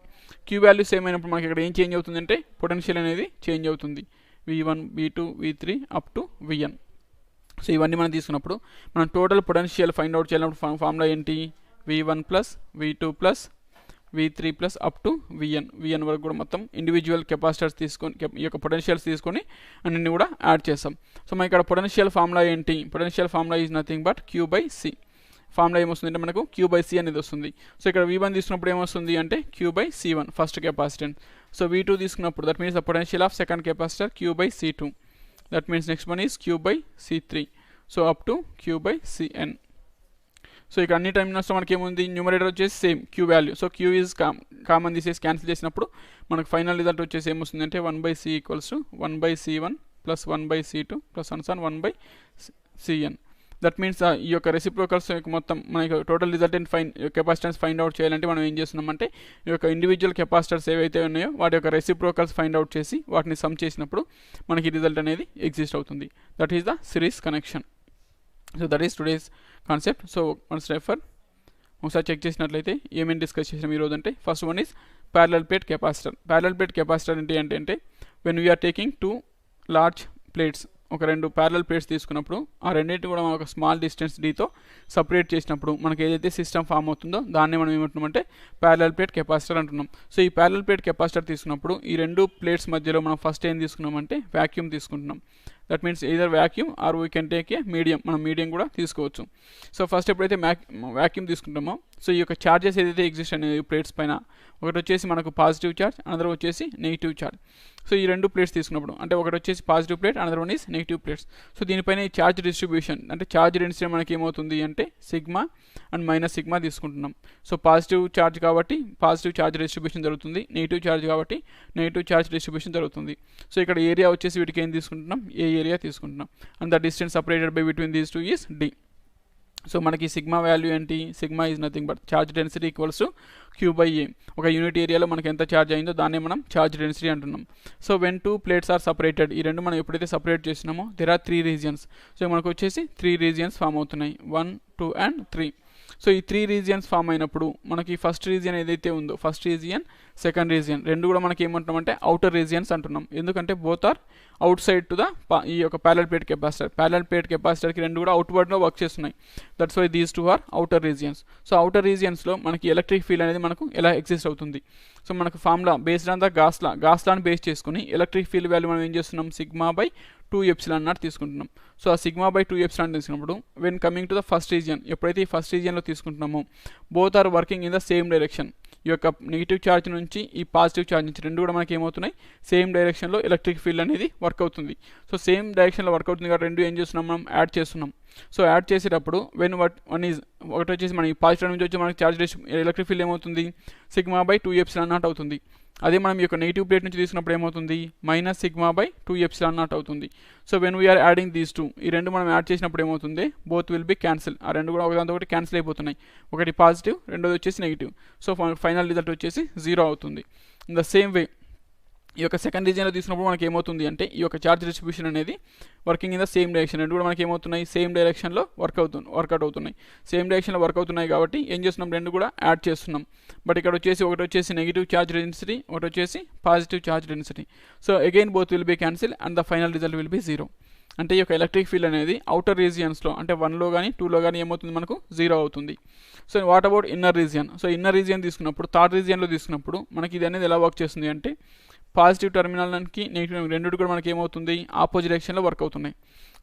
A: క్యూ వాల్యూ సేమ్ అయినప్పుడు మనకి ఇక్కడ ఏం చేంజ్ అవుతుందంటే పొటెన్షియల్ అనేది చేంజ్ అవుతుంది, V1 V2 V3 up to Vn. So ఇవన్నీ మనం తీసుకున్నప్పుడు మనం టోటల్ పొటెన్షియల్ ఫైండ్ అవుట్ చేయాలన్నప్పుడు ఫార్ములా ఏంటి, V1 plus V2 plus V3 plus up to Vn వరకు కూడా మొత్తం ఇండివిజువల్ కెపాసిటర్స్ తీసుకొని ఈ యొక్క పొటెన్షియల్స్ తీసుకొని అన్నింటిని కూడా యాడ్ చేస్తాం. సో మనకి ఇక్కడ పొటెన్షియల్ ఫార్ములా ఏంటి? Potential formula is nothing but Q/C. Formula ఏమొస్తుంది అంటే మనకు Q/C అనేది వస్తుంది. సో ఇక్కడ V1 తీసుకున్నప్పుడు ఏమొస్తుంది అంటే Q/C1 first capacitance. So V2 తీసుకున్నప్పుడు that means the potential of second capacitor Q/C2. That means next one is Q/C3. So up to Q/Cn. So ఇక్కడ అన్ని టర్మినల్స్లో మనకి ఏముంది? న్యూమరేటర్ వచ్చేసి same Q value. So Q is common తీసేసి cancel చేసినప్పుడు మనకు final result వచ్చేసి ఏమొస్తుంది అంటే 1/C equals 1/C1 plus 1/C2 plus 1/Cn. That means ఈ యొక్క రెసిప్రోకల్స్ మొత్తం మనకి total resultant capacitance find out చేయాలంటే మనం ఏం చేస్తున్నామంటే ఈ యొక్క ఇండివిజువల్ కెపాసిటర్స్ ఏవైతే ఉన్నాయో వాటి యొక్క రెసిప్రోకల్స్ ఫైండ్ అవుట్ చేసి వాటిని సమ్ చేసినప్పుడు మనకి రిజల్ట్ అనేది ఎగ్జిస్ట్ అవుతుంది. That is the series connection. So that is today's concept. So once refer ఒకసారి చెక్ చేసినట్లయితే ఏమేమి డిస్కస్ చేసాం ఈరోజు అంటే first one is parallel plate capacitor. Parallel plate capacitor అంటే when we are taking 2 large plates, ఒక 2 ప్యారలల్ ప్లేట్స్ తీసుకున్నప్పుడు ఆ రెండింటిని కూడా మనం ఒక స్మాల్ డిస్టెన్స్ డీతో సపరేట్ చేసినప్పుడు మనకి ఏదైతే సిస్టమ్ ఫామ్ అవుతుందో దాన్ని మనం ఏమంటున్నామంటే ప్యారలల్ ప్లేట్ కెపాసిటర్ అంటున్నాం. సో ఈ ప్యారలల్ ప్లేట్ కెపాసిటర్ తీసుకున్నప్పుడు ఈ 2 ప్లేట్స్ మధ్యలో మనం ఫస్ట్ ఏం తీసుకున్నామంటే వ్యాక్యూమ్ తీసుకుంటున్నాం. That means either vacuum or we can take a medium. మనం మీడియం కూడా తీసుకోవచ్చు. సో ఫస్ట్ ఎప్పుడైతే వ్యాక్యూమ్ తీసుకుంటామో సో ఈ యొక్క ఛార్జెస్ ఏదైతే ఎగ్జిస్ట్ అనేది ప్లేట్స్ పైన ఒకటి వచ్చేసి మనకు పాజిటివ్ ఛార్జ్, అనదర్ వచ్చేసి నెగిటివ్ ఛార్జ్. సో ఈ 2 ప్లేట్స్ తీసుకున్నప్పుడు అంటే ఒకటి వచ్చేసి positive plate, another one is negative plates. So దీనిపైన ఈ ఛార్జ్ డిస్ట్రిబ్యూషన్ అంటే ఛార్జ్ డెన్సిటీ మనకి ఏమవుతుంది అంటే సిగ్మా అండ్ మైనస్ సిగ్మా తీసుకుంటున్నాం. సో పాజిటివ్ ఛార్జ్ కాబట్టి పాజిటివ్ ఛార్జ్ డిస్ట్రిబ్యూషన్ జరుగుతుంది, నెగిటివ్ ఛార్జ్ కాబట్టి నెగిటివ్ ఛార్జ్ డిస్ట్రిబ్యూషన్ జరుగుతుంది. సో ఇక్కడ ఏరియా వచ్చేసి వీటికి ఏం తీసుకుంటున్నాం? ఏ ఏరియా తీసుకుంటున్నాం. And the distance separated by between these 2 is D. So మనకి సిగ్మా వాల్యూ ఏంటి? Sigma is nothing but charge density equals to Q/A. ఒక యూనిట్ ఏరియాలో మనకి ఎంత ఛార్జ్ అయిందో దాన్ని మనం ఛార్జ్ డెన్సిటీ అంటున్నాం. So when 2 plates are separated, ఈ 2 మనం ఎప్పుడైతే సపరేట్ చేసినామో దెర్ ఆర్ 3 రీజియన్స్. సో మనకు వచ్చేసి 3 రీజియన్స్ ఫామ్ అవుతున్నాయి, 1, 2 అండ్ 3. సో ఈ 3 రీజియన్స్ ఫామ్ అయినప్పుడు మనకి ఫస్ట్ రీజియన్ ఏదైతే ఉందో ఫస్ట్ రీజియన్, సెకండ్ రీజియన్ రెండు కూడా మనకి ఏమంటున్నాం అంటే అవుటర్ రీజియన్స్ అంటున్నాం. ఎందుకంటే both are outside to the ఈ యొక్క parallel plate capacitor. Parallel plate కెపాసిటర్కి రెండు కూడా అవుట్వర్డ్లో వర్క్ చేస్తున్నాయి. That's why these 2 are outer regions. So outer రీజియన్స్లో మనకి ఎలక్ట్రిక్ ఫీల్డ్ అనేది మనకు ఎలా ఎగ్జిస్ట్ అవుతుంది? సో మనకు ఫార్ములా బేస్డ్ ఆన్ ద గాస్లాని బేస్ చేసుకుని ఎలక్ట్రిక్ ఫీల్డ్ వాల్యూ మనం ఏం చేస్తున్నాం? సిగ్మా/2ε0 తీసుకుంటున్నాం. సో ఆ సిగ్మా/2ε తీసుకున్నప్పుడు when coming to the first region, ఎప్పుడైతే ఈ ఫస్ట్ రీజియన్లో తీసుకుంటున్నామో both are working in the same direction. ఈ యొక్క నెగిటివ్ ఛార్జ్ నుంచి ఈ పాజిటివ్ ఛార్జ్ నుంచి రెండు కూడా మనకి ఏమవుతున్నాయి? సేమ్ డైరెక్షన్లో ఎలక్ట్రిక్ ఫీల్డ్ అనేది వర్క్ అవుతుంది. సో సేమ్ డైరెక్షన్లో వర్క్ అవుతుంది కాబట్టి రెండు ఏం చేస్తున్నాం? మనం యాడ్ చేస్తున్నాం. సో యాడ్ చేసేటప్పుడు వెన్ వన్ ఈజ్ ఒకటి వచ్చేసి మన ఈ పాజిటివ్ నుంచి వచ్చి మనకి ఛార్జ్ ఎలక్ట్రిక్ ఫీల్డ్ ఏమవుతుంది? సిగ్మా/2ε0 అవుతుంది. అదే మనం ఈ యొక్క నెగిటివ్ ప్లేట్ నుంచి తీసుకున్నప్పుడు ఏమవుతుంది? -సిగ్మా/2ε0 అవుతుంది. So when we are adding these 2, ఈ రెండు మనం యాడ్ చేసినప్పుడు ఏమవుతుంది? Both will be cancel. ఆ రెండు కూడా ఒకదాంతో ఒకటి క్యాన్సిల్ అయిపోతున్నాయి. ఒకటి పాజిటివ్, రెండోది వచ్చేసి నెగిటివ్. సో ఫైనల్ రిజల్ట్ వచ్చేసి 0 అవుతుంది. ఇన్ ద సేమ్ వే ఈ యొక్క సెకండ్ రీజియన్లో తీసుకున్నప్పుడు మనకి ఏమవుతుంది అంటే ఈ యొక్క ఛార్జ్ డిస్ట్రిబ్యూషన్ అనేది working in the same direction. రెండు కూడా మనకి ఏమవుతున్నాయి? సేమ్ డైరెక్షన్లో వర్కౌట్ అవుతున్నాయి. సేమ్ డైరెక్షన్లో వర్క్ అవుతున్నాయి కాబట్టి ఏం చేస్తున్నాం? రెండు కూడా యాడ్ చేస్తున్నాం. బట్ ఇక్కడ వచ్చేసి ఒకటి వచ్చేసి నెగిటివ్ ఛార్జ్ డెన్సిటీ, ఒకటి వచ్చేసి positive charge density. So again both will be cancel and the final result will be 0. అంటే ఈ యొక్క ఎలక్ట్రిక్ ఫీల్డ్ అనేది అవుటర్ రీజియన్స్లో అంటే 1లో కానీ 2లో కానీ ఏమవుతుంది? మనకు 0 అవుతుంది. So what about inner region? So inner region తీసుకున్నప్పుడు థర్డ్ రీజియన్లో తీసుకున్నప్పుడు మనకి ఇది అనేది ఎలా వర్క్ చేస్తుంది అంటే పాజిటివ్ టర్మినల్కి నెగిటివ్ రెండు కూడా మనకి ఏమవుతుంది? ఆపోజిట్ డైరెక్షన్లో వర్క్ అవుతున్నాయి.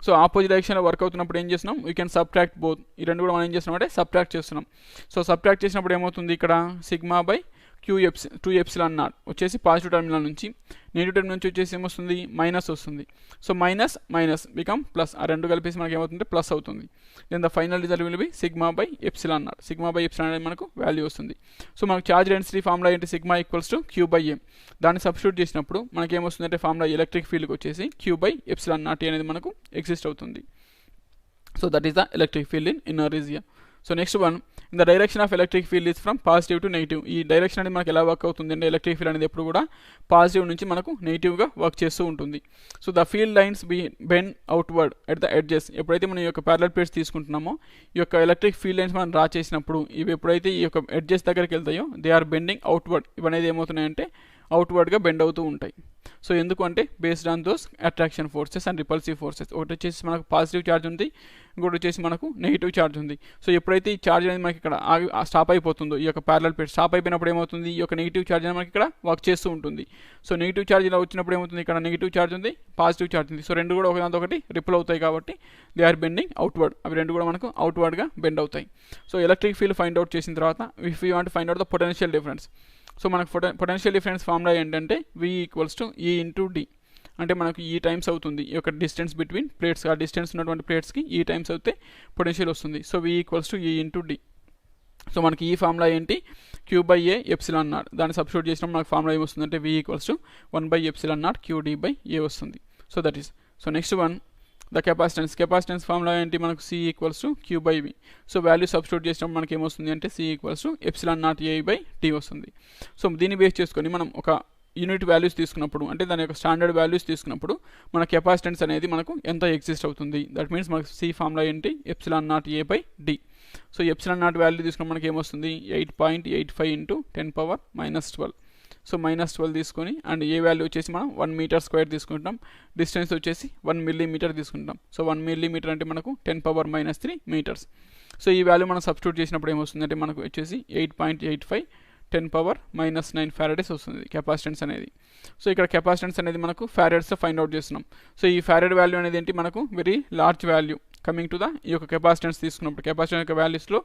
A: సో ఆపోజిట్ డైరెక్షన్లో వర్క్ అవుతున్నప్పుడు ఏం చేస్తున్నాం? We can subtract both. ఈ రెండు కూడా మనం ఏం చేస్తున్నాం అంటే సబ్ట్రాక్ట్ చేస్తున్నాం. సో సబ్ట్రాక్ట్ చేసినప్పుడు ఏమవుతుంది? ఇక్కడ సిగ్మా/2ε0 వచ్చేసి పాజిటివ్ టర్మినల్ నుంచి, నెగిటివ్ టర్మినల్ నుంచి వచ్చేసి ఏమొస్తుంది? మైనస్ వస్తుంది. So minus become plus. ఆ రెండు కలిపేసి మనకి ఏమవుతుంది? ప్లస్ అవుతుంది. Then the final result will be సిగ్మా/ε0. సిగ్మా/ε అనేది మనకు వాల్యూ వస్తుంది. సో మనకు ఛార్జ్ డెన్సిటీ ఫార్ములా ఏంటి? Sigma equals to Q/A. దాన్ని సబ్స్టిట్యూట్ చేసినప్పుడు మనకి ఏమొస్తుంది అంటే ఫార్ములా ఎలక్ట్రిక్ ఫీల్డ్కి వచ్చేసి Q/ε0 అనేది మనకు ఎగ్జిస్ట్ అవుతుంది. So that is the electric field in inner region. So next one, in the direction of electric field is from positive to negative. ఈ డైరెక్షన్ అనేది మనకి ఎలా వర్క్ అవుతుంది అంటే ఎలక్ట్రిక్ ఫీల్డ్ అనేది ఎప్పుడు కూడా పాజిటివ్ నుంచి మనకు నెగిటివ్గా వర్క్ చేస్తూ ఉంటుంది. So the field lines bend outward at the edges. ఎప్పుడైతే మనం ఈ యొక్క ప్యారలల్ ప్లేట్స్ తీసుకుంటున్నామో ఈ యొక్క ఎలక్ట్రిక్ ఫీల్డ్ లైన్స్ మనం డ్రా చేసినప్పుడు ఇవి ఎప్పుడైతే ఈ యొక్క ఎడ్జెస్ దగ్గరికి వెళ్తాయో దే ఆర్ బెండింగ్ అవుట్వర్డ్. ఇవనేది ఏమవుతున్నాయంటే అవుట్వర్డ్గా బెండ్ అవుతూ ఉంటాయి. సో ఎందుకు అంటే based on those attraction forces and repulsive forces. ఒకటి వచ్చేసి మనకు పాజిటివ్ ఛార్జ్ ఉంది, ఇంకోటి వచ్చేసి మనకు నెగిటివ్ ఛార్జ్ ఉంది. సో ఎప్పుడైతే ఈ ఛార్జ్ అనేది మనకి ఇక్కడ స్టాప్ అయిపోతుందో, ఈ యొక్క ప్యారలల్ ప్లేట్ స్టాప్ అయిపోయినప్పుడు ఏమవుతుంది, ఈ యొక్క నెగిటివ్ ఛార్జ్ అనేది మనకి ఇక్కడ వర్క్ చేస్తూ ఉంటుంది. సో నెగిటివ్ ఛార్జ్ ఇలా వచ్చినప్పుడు ఏమవుతుంది, ఇక్కడ నెగిటివ్ ఛార్జ్ ఉంది, పాజిటివ్ ఛార్జ్ ఉంది. సో రెండు కూడా ఒకదాంతో ఒకటి రిపుల్ అవుతాయి కాబట్టి దే ఆర్ బెండింగ్ అవుట్వర్డ్. అవి రెండు కూడా మనకు అవుట్వర్డ్గా బెండ్ అవుతాయి. So electric field find out చేసిన తర్వాత if you want find out the potential difference. So మనకు పొటెన్షియల్ డిఫరెన్స్ ఫార్ములా ఏంటంటే V = E/D. అంటే మనకు ఈ టైమ్స్ అవుతుంది ఈ యొక్క డిస్టెన్స్ బిట్వీన్ ప్లేట్స్. ఆ డిస్టెన్స్ ఉన్నటువంటి ప్లేట్స్కి ఈ టైమ్స్ అయితే పొటెన్షియల్ వస్తుంది. So V = E/D. సో మనకి ఈ ఫార్ములా ఏంటి, Q/A ε0. దాన్ని సబ్స్టిట్యూట్ చేసినప్పుడు మనకు ఫార్ములా ఏమొస్తుంది అంటే V = 1/ε0 QD/A వస్తుంది. So that is. So next one the capacitance formula ఏంటి, మనకు C = Q/V. So value substitute చేసినప్పుడు మనకి ఏమొస్తుంది అంటే C = ε0A/T వస్తుంది. సో దీన్ని బేస్ చేసుకొని మనం ఒక యూనిట్ వాల్యూస్ తీసుకున్నప్పుడు, అంటే దాని యొక్క స్టాండర్డ్ వాల్యూస్ తీసుకున్నప్పుడు మన కెపాసిటెన్స్ అనేది మనకు ఎంత ఎగ్జిస్ట్ అవుతుంది. దట్ మీన్స్ మనకు C ఫార్ములా ఏంటి, ε0A/D. సో ε0 వాల్యూ తీసుకున్న మనకి ఏమొస్తుంది 8.85 × 10⁻12. సో -12 తీసుకొని అండ్ ఏ వాల్యూ వచ్చేసి మనం 1 మీటర్ స్క్వేర్ తీసుకుంటాం. డిస్టెన్స్ వచ్చేసి 1 మిల్లీమీటర్ తీసుకుంటాం. సో 1 మిల్లీమీటర్ అంటే మనకు 10⁻³ మీటర్స్. సో ఈ వాల్యూ మనం సబ్స్టిట్యూట్ చేసినప్పుడు ఏమొస్తుంది అంటే మనకు వచ్చేసి 8.85 10⁻⁹ ఫారడేస్ వస్తుంది కెపాసిటెన్స్ అనేది. సో ఇక్కడ కెపాసిటెన్స్ అనేది మనకు ఫారడ్స్లో ఫైండ్ అవుట్ చేస్తున్నాం. సో ఈ ఫారడ్ వాల్యూ అనేది ఏంటి, మనకు very large value coming to the ఈ యొక్క కెపాసిటెన్స్ తీసుకున్నప్పుడు కెపాసిటెన్స్ యొక్క వాల్యూస్లో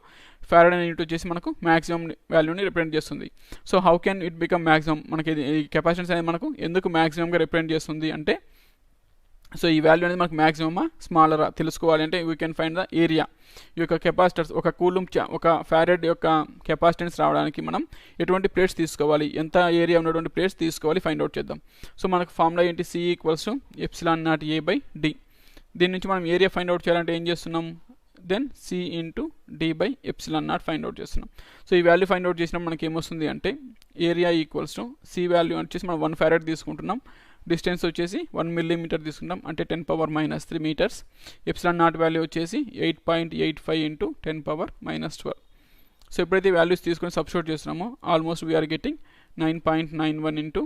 A: ఫారడ్ అనే యూనిట్ వచ్చేసి మనకు మ్యాక్సిమం వాల్యూని రిప్రజెంట్ చేస్తుంది. So how can it become maximum, మనకి ఈ కెపాసిటెన్స్ అనేది మనకు ఎందుకు మ్యాక్సిమంగా రిప్రజెంట్ చేస్తుంది అంటే, సో ఈ వాల్యూ అనేది మనకు మ్యాక్సిమమా స్మాలరా తెలుసుకోవాలి అంటే we can find the area. ఈ యొక్క కెపాసిటర్స్ ఒక కూలుంబ్ ఒక ఫారడ్ యొక్క కెపాసిటెన్స్ రావడానికి మనం ఎటువంటి ప్లేట్స్ తీసుకోవాలి, ఎంత ఏరియా ఉన్నటువంటి ప్లేట్స్ తీసుకోవాలి ఫైండ్ అవుట్ చేద్దాం. సో మనకు ఫార్ములా ఏంటి, C = ε0A/D. దీని నుంచి మనం ఏరియా ఫైండ్ అవుట్ చేయాలంటే ఏం చేస్తున్నాం, then C × D/ε0 find out చేస్తున్నాం. సో ఈ వాల్యూ ఫైండ్ అవుట్ చేసినప్పుడు మనకి ఏమొస్తుంది అంటే ఏరియా C వాల్యూ వచ్చేసి మనం 1 ఫారడ్ తీసుకుంటున్నాం. డిస్టెన్స్ వచ్చేసి 1 మిల్లీమీటర్ తీసుకుంటాం అంటే 10⁻³ మీటర్స్. ε0 వాల్యూ వచ్చేసి 8.85 × 10⁻12. సో ఎప్పుడైతే వాల్యూస్ తీసుకొని సబ్స్టిట్యూట్ చేస్తున్నామో ఆల్మోస్ట్ వీఆర్ గెటింగ్ 9.91 ×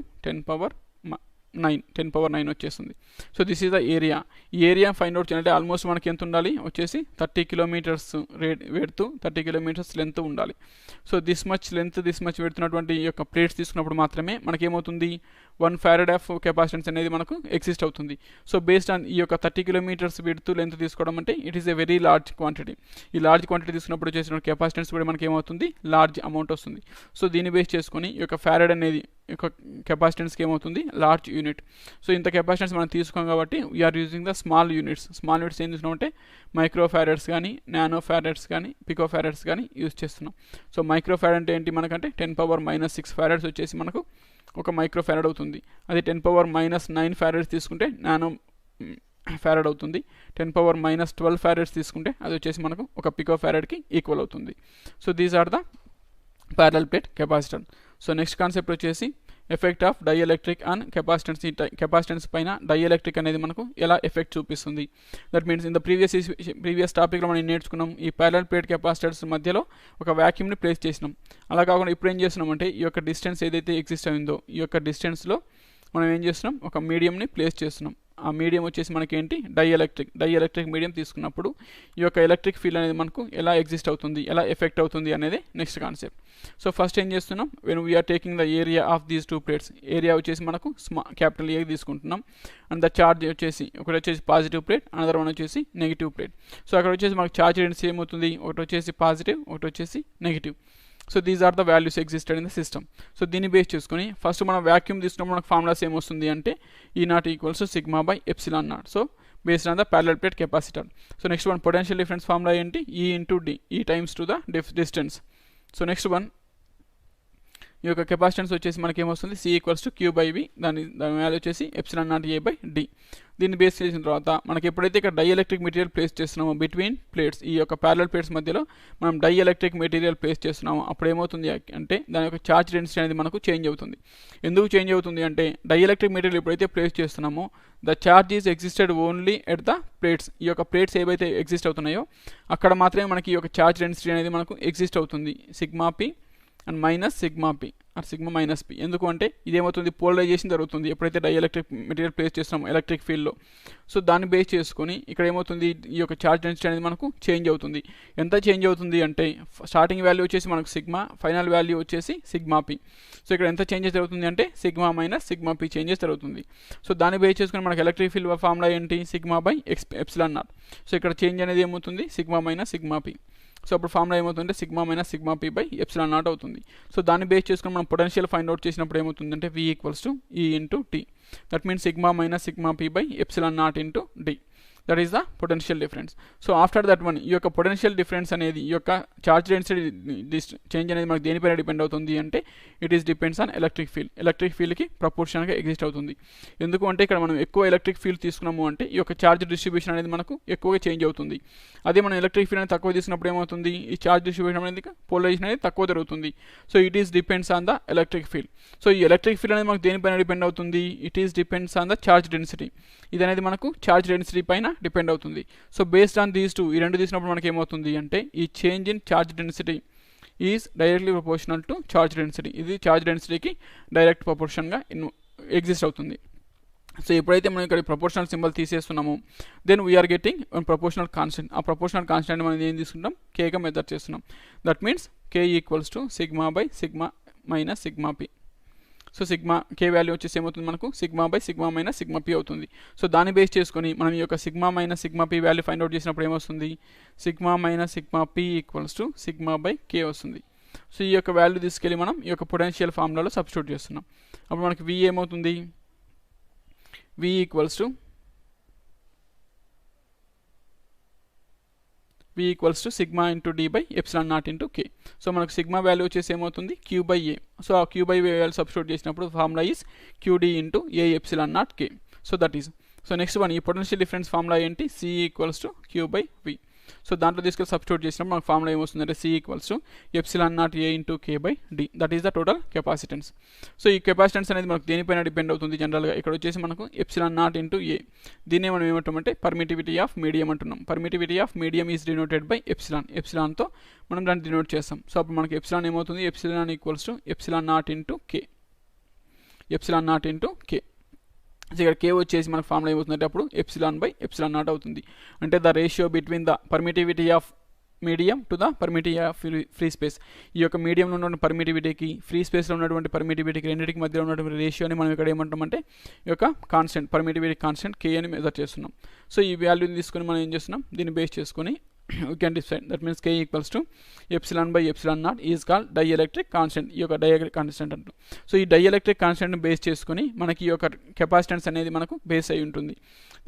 A: 10⁹ వచ్చేస్తుంది. So this is the area. ఈ ఏరియా ఫైండ్ అవుట్ చేయాలంటే ఆల్మోస్ట్ మనకి ఎంత ఉండాలి వచ్చేసి 30 కిలోమీటర్స్ వెడ్త్ 30 కిలోమీటర్స్ లెంత్ ఉండాలి. So this much length this much వెడుతున్నటువంటి ఈ యొక్క ప్లేట్స్ తీసుకున్నప్పుడు మాత్రమే మనకేమవుతుంది 1 ఫారడ్ ఆఫ్ కెపాసిటెన్స్ అనేది మనకు ఎగ్జిస్ట్ అవుతుంది. సో బేస్డ్ ఆన్ ఈ యొక్క 30 కిలోమీటర్స్ వెడ్త్ లెంత్ తీసుకోవడం అంటే it is a very large quantity. ఈ లార్జ్ క్వాంటిటీ తీసుకున్నప్పుడు చేసిన కెపాసిటెన్స్ కూడా మనకి ఏమవుతుంది లార్జ్ అమౌంట్ వస్తుంది. సో దీన్ని బేస్ చేసుకొని ఈ యొక్క ఫారడ్ అనేది యొక్క కెపాసిటెన్స్కి ఏమవుతుంది లార్జ్ యూనిట్. సో ఇంత కెపాసిటెన్స్ మనం తీసుకోం కాబట్టి we are using the small units. Small units ఏం తీసుకున్నామంటే మైక్రో ఫారడ్స్ కానీ నానో ఫారడ్స్ కానీ పికో ఫారడ్స్ కానీ యూజ్ చేస్తున్నాం. సో మైక్రో ఫారడ్ అంటే ఏంటి మనకంటే 10⁻⁻6 ఫారడ్స్ వచ్చేసి మనకు ఒక మైక్రో ఫారడ్ అవుతుంది. అది 10⁻⁹ ఫారడ్స్ తీసుకుంటే నానో ఫారడ్ అవుతుంది. 10⁻⁻12 ఫారడ్స్ తీసుకుంటే అది వచ్చేసి మనకు ఒక పికో ఫారడ్కి ఈక్వల్ అవుతుంది. So these are the parallel plate capacitor. So next concept వచ్చేసి effect of dielectric on capacitance. Capacitance పైన డైఎలక్ట్రిక్ అనేది మనకు ఎలా ఎఫెక్ట్ చూపిస్తుంది. That means in the previous టాపిక్లో మనం నేర్చుకున్నాం ఈ ప్యారలల్ ప్లేట్ కెపాసిటర్స్ మధ్యలో ఒక వ్యాక్యూమ్ని ప్లేస్ చేసినాం. అలా కాకుండా ఇప్పుడు ఏం చేస్తున్నామంటే ఈ యొక్క డిస్టెన్స్ ఏదైతే ఎగ్జిస్ట్ అయిందో ఈ యొక్క డిస్టెన్స్లో మనం ఏం చేస్తున్నాం ఒక మీడియంని ప్లేస్ చేస్తున్నాం. ఆ మీడియం వచ్చేసి మనకేంటి డైఎలక్ట్రిక్ మీడియం తీసుకున్నప్పుడు ఈ యొక్క ఎలక్ట్రిక్ ఫీల్డ్ అనేది మనకు ఎలా ఎగ్జిస్ట్ అవుతుంది ఎలా ఎఫెక్ట్ అవుతుంది అనేది నెక్స్ట్ కాన్సెప్ట్. సో ఫస్ట్ ఏం చేస్తున్నాం when we are taking the area of these 2 plates. Area వచ్చేసి మనకు క్యాపిటల్ ఏ తీసుకుంటున్నాం అండ్ ద చార్జ్ వచ్చేసి ఒకటి వచ్చేసి పాజిటివ్ ప్లేట్ అనదర్ వన్ వచ్చేసి నెగిటివ్ ప్లేట్. సో అక్కడ వచ్చేసి మనకు చార్జ్ డెన్సిటీ ఏమవుతుంది ఒకటి వచ్చేసి పాజిటివ్ ఒకటి వచ్చేసి negative. So these are the values existed in the system. So దీన్ని బేస్ చేసుకొని ఫస్ట్ మనం వాక్యూమ్ తీసుకున్నప్పుడు మనకు ఫార్ములాస్ ఏమొస్తుంది అంటే E0 = σ/ε0. So based on the parallel plate capacitor. So next one potential difference formula ఏంటి E × D. E times to the distance. So next one ఈ యొక్క కెపాసిటెన్స్ వచ్చేసి మనకి ఏమొస్తుంది C = Q/V. దాని వాల్యూ వచ్చేసి ε0A/D. దీన్ని బేస్ చేసిన తర్వాత మనకి ఎప్పుడైతే ఇక్కడ డైఎలక్ట్రిక్ మెటీరియల్ ప్లేస్ చేస్తున్నామో బిట్వీన్ ప్లేట్స్ ఈ యొక్క ప్యారలల్ ప్లేట్స్ మధ్యలో మనం డైఎలక్ట్రిక్ మెటీరియల్ ప్లేస్ చేస్తున్నామో అప్పుడు ఏమవుతుంది అంటే దాని యొక్క ఛార్జ్ డెన్సిటీ అనేది మనకు చేంజ్ అవుతుంది. ఎందుకు చేంజ్ అవుతుంది అంటే డైఎలక్ట్రిక్ మెటీరియల్ ఎప్పుడైతే ప్లేస్ చేస్తున్నామో the charge is existed only at the plates. ఈ యొక్క ప్లేట్స్ ఏవైతే ఎగ్జిస్ట్ అవుతున్నాయో అక్కడ మాత్రమే మనకి ఈ యొక్క ఛార్జ్ డెన్సిటీ అనేది మనకు ఎగ్జిస్ట్ అవుతుంది. σP and -σP or sigma minus P. ఎందుకు అంటే ఇదేమవుతుంది, పోలరైజేషన్ జరుగుతుంది ఎప్పుడైతే డైఎలక్ట్రిక్ మెటీరియల్ ప్లేస్ చేస్తున్నాం ఎలక్ట్రిక్ ఫీల్డ్లో. సో దాన్ని బేస్ చేసుకొని ఇక్కడ ఏమవుతుంది, ఈ యొక్క చార్జ్ డెన్సిటీ అనేది మనకు చేంజ్ అవుతుంది. ఎంత చేంజ్ అవుతుంది అంటే స్టార్టింగ్ వాల్యూ వచ్చేసి మనకు సిగ్మా, ఫైనల్ వాల్యూ వచ్చేసి సిగ్మా పి. సో ఇక్కడ ఎంత చేంజెస్ జరుగుతుంది అంటే sigma minus sigma P changes జరుగుతుంది. సో దాన్ని బేస్ చేసుకుని మనకు ఎలక్ట్రిక్ ఫీల్డ్ ఫార్ములా ఏంటి, sigma by epsilon naught. So ఇక్కడ చేంజ్ అనేది ఏమవుతుంది, sigma minus sigma P. So అప్పుడు ఫార్ములా ఏమవుతుందంటే sigma minus sigma P by epsilon not అవుతుంది. సో దాన్ని బేస్ చేసుకుని మనం పొటెన్షియల్ ఫైండ్ అవుట్ చేసినప్పుడు ఏమవుతుందంటే V equals to E into T. That means sigma minus sigma P by epsilon naught into D. That is the potential difference. So after that one ఈ యొక్క potential difference అనేది ఈ యొక్క charge density change అనేది మనకు దేనిపైన depend అవుతుంది అంటే it is depends on electric field. Electric ఫీల్డ్కి ప్రపోర్షనల్గా ఎగ్జిస్ట్ అవుతుంది. ఎందుకు అంటే ఇక్కడ మనం ఎక్కువ ఎలక్ట్రిక్ ఫీల్డ్ తీసుకున్నాము అంటే ఈ యొక్క చార్జ్ డిస్ట్రిబ్యూషన్ అనేది మనకు ఎక్కువగా చేంజ్ అవుతుంది. అదే మనం ఎలక్ట్రిక్ ఫీల్డ్ అనేది తక్కువ తీసుకున్నప్పుడు ఏమవుతుంది, ఈ చార్జ్ డిస్ట్రిబ్యూషన్ అనేది పోలరైజేషన్ అనేది తక్కువ జరుగుతుంది. So it is depends on the electric field. So ఈ ఎలక్ట్రిక్ ఫీల్డ్ అనేది మనకు దేనిపైన డిపెండ్ అవుతుంది, it is depends on the charge density. ఇది అనేది మనకు చార్జ్ డెన్సిటీ పైన డిపెండ్ అవుతుంది. So based on these two, ఈ రెండు తీసినప్పుడు మనకి ఏమవుతుంది అంటే ఈ change in charge density is directly proportional to charge density. ఇది చార్జ్ డెన్సిటీకి డైరెక్ట్ ప్రపోర్షన్గా ఎగ్జిస్ట్ అవుతుంది. సో ఎప్పుడైతే మనం ఇక్కడ ప్రపోర్షనల్ సింబల్ తీసేస్తున్నామో then we're getting one proportional constant. ఆ ప్రపోర్షనల్ కాన్స్టెంట్ మనం ఏం తీసుకుంటాం, కేగా మెథడ్ చేస్తున్నాం. That means K equals to sigma by sigma minus sigma P. So sigma K value వచ్చేసి ఏమవుతుంది మనకు sigma by sigma minus sigma P అవుతుంది. సో దాన్ని బేస్ చేసుకొని మనం ఈ యొక్క sigma minus sigma P value find out చేసినప్పుడు ఏమొస్తుంది, sigma minus sigma P equals to sigma by K వస్తుంది. సో ఈ యొక్క వాల్యూ తీసుకెళ్ళి మనం ఈ యొక్క పొటెన్షియల్ ఫార్ములాలో సబ్స్టిట్యూట్ చేస్తున్నాం. అప్పుడు మనకి V ఏమవుతుంది, V equals to sigma into D by epsilon naught into K. So మనకు సిగ్మా వాల్యూ వచ్చేసి ఏమవుతుంది, క్యూ బై ఏ. సో ఆ Q by A value substitute చేసినప్పుడు formula is Q D into A epsilon naught K. So that is. So next one ఈ potential difference formula ఏంటి, C equals to Q by V. So దాంట్లో తీసుకెళ్ళి substitute చేసినప్పుడు మనకు formula ఏమొస్తుందంటే C equals to epsilon naught A into K by d. That is the total capacitance. So ఈ capacitance అనేది మనకు దేనిపైన డిపెండ్ అవుతుంది జనరల్గా, ఇక్కడ వచ్చేసి మనకు ఎప్సిలాన్ నాట్ ఇంటూ ఏ. దీన్నే మనం ఏమంటామంటే పర్మిటివిటీ ఆఫ్ మీడియం అంటున్నాం. Permittivity of medium is denoted by epsilon. ఎప్సిలాన్తో మనం దాన్ని డినోట్ చేస్తాం. సో అప్పుడు మనకి ఎప్సిలాన్ ఏమవుతుంది, epsilon equals to epsilon naught into K. Epsilon naught into K. So ఇక్కడ కే వచ్చేసి మనకు ఫార్ములా ఏమవుతుందంటే అప్పుడు ఎప్సిలాన్ బై ఎప్సిలాన్ నాట్ అవుతుంది. అంటే the ratio between the permittivity of medium to the permittivity of free space. ఈ యొక్క మీడియంలో ఉన్నటువంటి పర్మిటివిటీకి ఫ్రీ స్పేస్లో ఉన్నటువంటి పర్మిటివిటీకి రెండింటికి మధ్యలో ఉన్నటువంటి రేషియోని మనం ఇక్కడ ఏమంటామంటే ఈ యొక్క కాన్స్టెంట్ పర్మిటివిటీ కాన్స్టెంట్ కే అని మెజర్ చేస్తున్నాం. సో ఈ వాల్యూని తీసుకొని మనం ఏం చేస్తున్నాం, దీన్ని బేస్ చేసుకొని we can decide. That means K equals to epsilon by epsilon naught is called dielectric constant. ఈ యొక్క dielectric constant అంటారు. సో ఈ dielectric constant బేస్ చేసుకొని మనకి ఈ యొక్క కెపాసిటెన్స్ అనేది మనకు బేస్ అయి ఉంటుంది.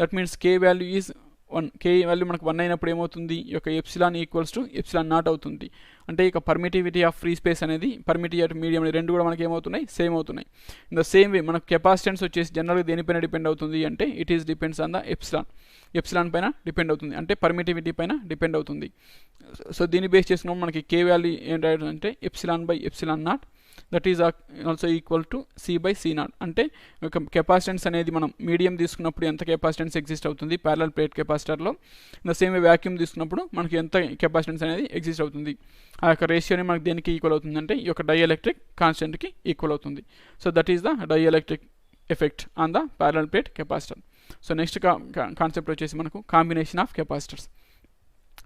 A: That means K value is 1. K value మనకు 1 అయినప్పుడు ఏమవుతుంది, ఈ యొక్క epsilon equals to epsilon not అవుతుంది. అంటే ఇక పర్మిటివిటీ ఆఫ్ ఫ్రీ స్పేస్ అనేది పర్మిటివిటీ ఆఫ్ మీడియం రెండు కూడా మనకి ఏమవుతున్నాయి, సేమ్ అవుతున్నాయి. ఇన్ ద సేమ్ వే మనకు కెపాసిటెన్స్ వచ్చేసి జనరల్గా దేనిపైన డిపెండ్ అవుతుంది అంటే it is depends on the epsilon పైన డిపెండ్ అవుతుంది. అంటే పర్మిటివిటీ పైన డిపెండ్ అవుతుంది. సో దీన్ని బేస్ చేసుకున్నప్పుడు మనకి కే వాల్యూ ఏం రాయాలంటే epsilon by epsilon naught that is also equal to C by C naught. అంటే కెపాసిటెన్స్ అనేది మనం మీడియం తీసుకున్నప్పుడు ఎంత కెపాసిటెన్స్ ఎగ్జిస్ట్ అవుతుంది ప్యారలల్ ప్లేట్ కెపాసిటర్లో, in the same way vacuum తీసుకున్నప్పుడు మనకి ఎంత కెపాసిటెన్స్ అనేది ఎగ్జిస్ట్ అవుతుంది. ఆ యొక్క రేషియోని మనకి దేనికి ఈక్వల్ అవుతుంది అంటే ఈ యొక్క డైఎలక్ట్రిక్ కాన్స్టెంట్కి ఈక్వల్ అవుతుంది. So that is the dielectric effect on the parallel plate capacitor. So next concept వచ్చేసి మనకు కాంబినేషన్ ఆఫ్ కెపాసిటర్స్.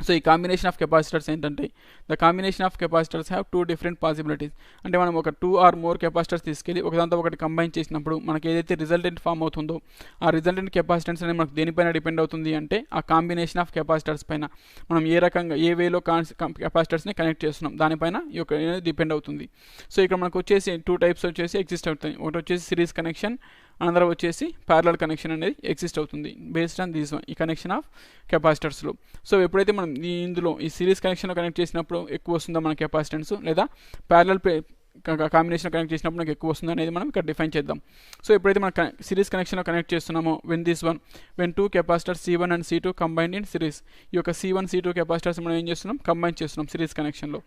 A: సో ఈ కాంబినేషన్ ఆఫ్ కెపాసిటర్స్ ఏంటంటే the combination of capacitors have 2 different possibilities. అంటే మనం ఒక 2 or more కెపాసిటర్స్ తీసుకెళ్ళి ఒకదాంతో ఒకటి combine చేసినప్పుడు మనకి ఏదైతే రిజల్టెంట్ ఫామ్ అవుతుందో ఆ రిజల్టెంట్ కెపాసిటెన్స్ అనేది మనకు దేనిపైన డిపెండ్ అవుతుంది అంటే ఆ కాంబినేషన్ ఆఫ్ కెపాసిటర్స్ పైన. మనం ఏ రకంగా ఏ వేలో కెపాసిటర్స్ని కనెక్ట్ చేస్తున్నాం దానిపైన ఈ యొక్క డిపెండ్ అవుతుంది. సో ఇక్కడ మనకు వచ్చేసి 2 టైప్స్ వచ్చేసి ఎగ్జిస్ట్ అవుతాయి. ఒకటి వచ్చేసి సిరీస్ కనెక్షన్, అనదర్ వచ్చేసి ప్యారలల్ కనెక్షన్ అనేది ఎగ్జిస్ట్ అవుతుంది బేస్డ్ ఆన్ దీస్ వన్, ఈ కనెక్షన్ ఆఫ్ కెపాసిటర్స్లో. సో ఎప్పుడైతే మనం ఇందులో ఈ సిరీస్ కనెక్షన్లో కనెక్ట్ చేసినప్పుడు ఎక్కువ వస్తుందో మన కెపాసిటెన్స్, లేదా ప్యారలల్ కాంబినేషన్ కనెక్ట్ చేసినప్పుడు మనకు ఎక్కువ వస్తుంది అనేది మనం ఇక్కడ డిఫైన్ చేద్దాం. సో ఎప్పుడైతే మనం సిరీస్ కనెక్షన్లో కనెక్ట్ చేస్తున్నామో when 2 capacitors C1 and C2 combined in series, ఈ యొక్క C1 C2 కెపాసిటర్స్ మనం ఏం చేస్తున్నాం, కంబైన్ చేస్తున్నాం సిరీస్ కనెక్షన్లో.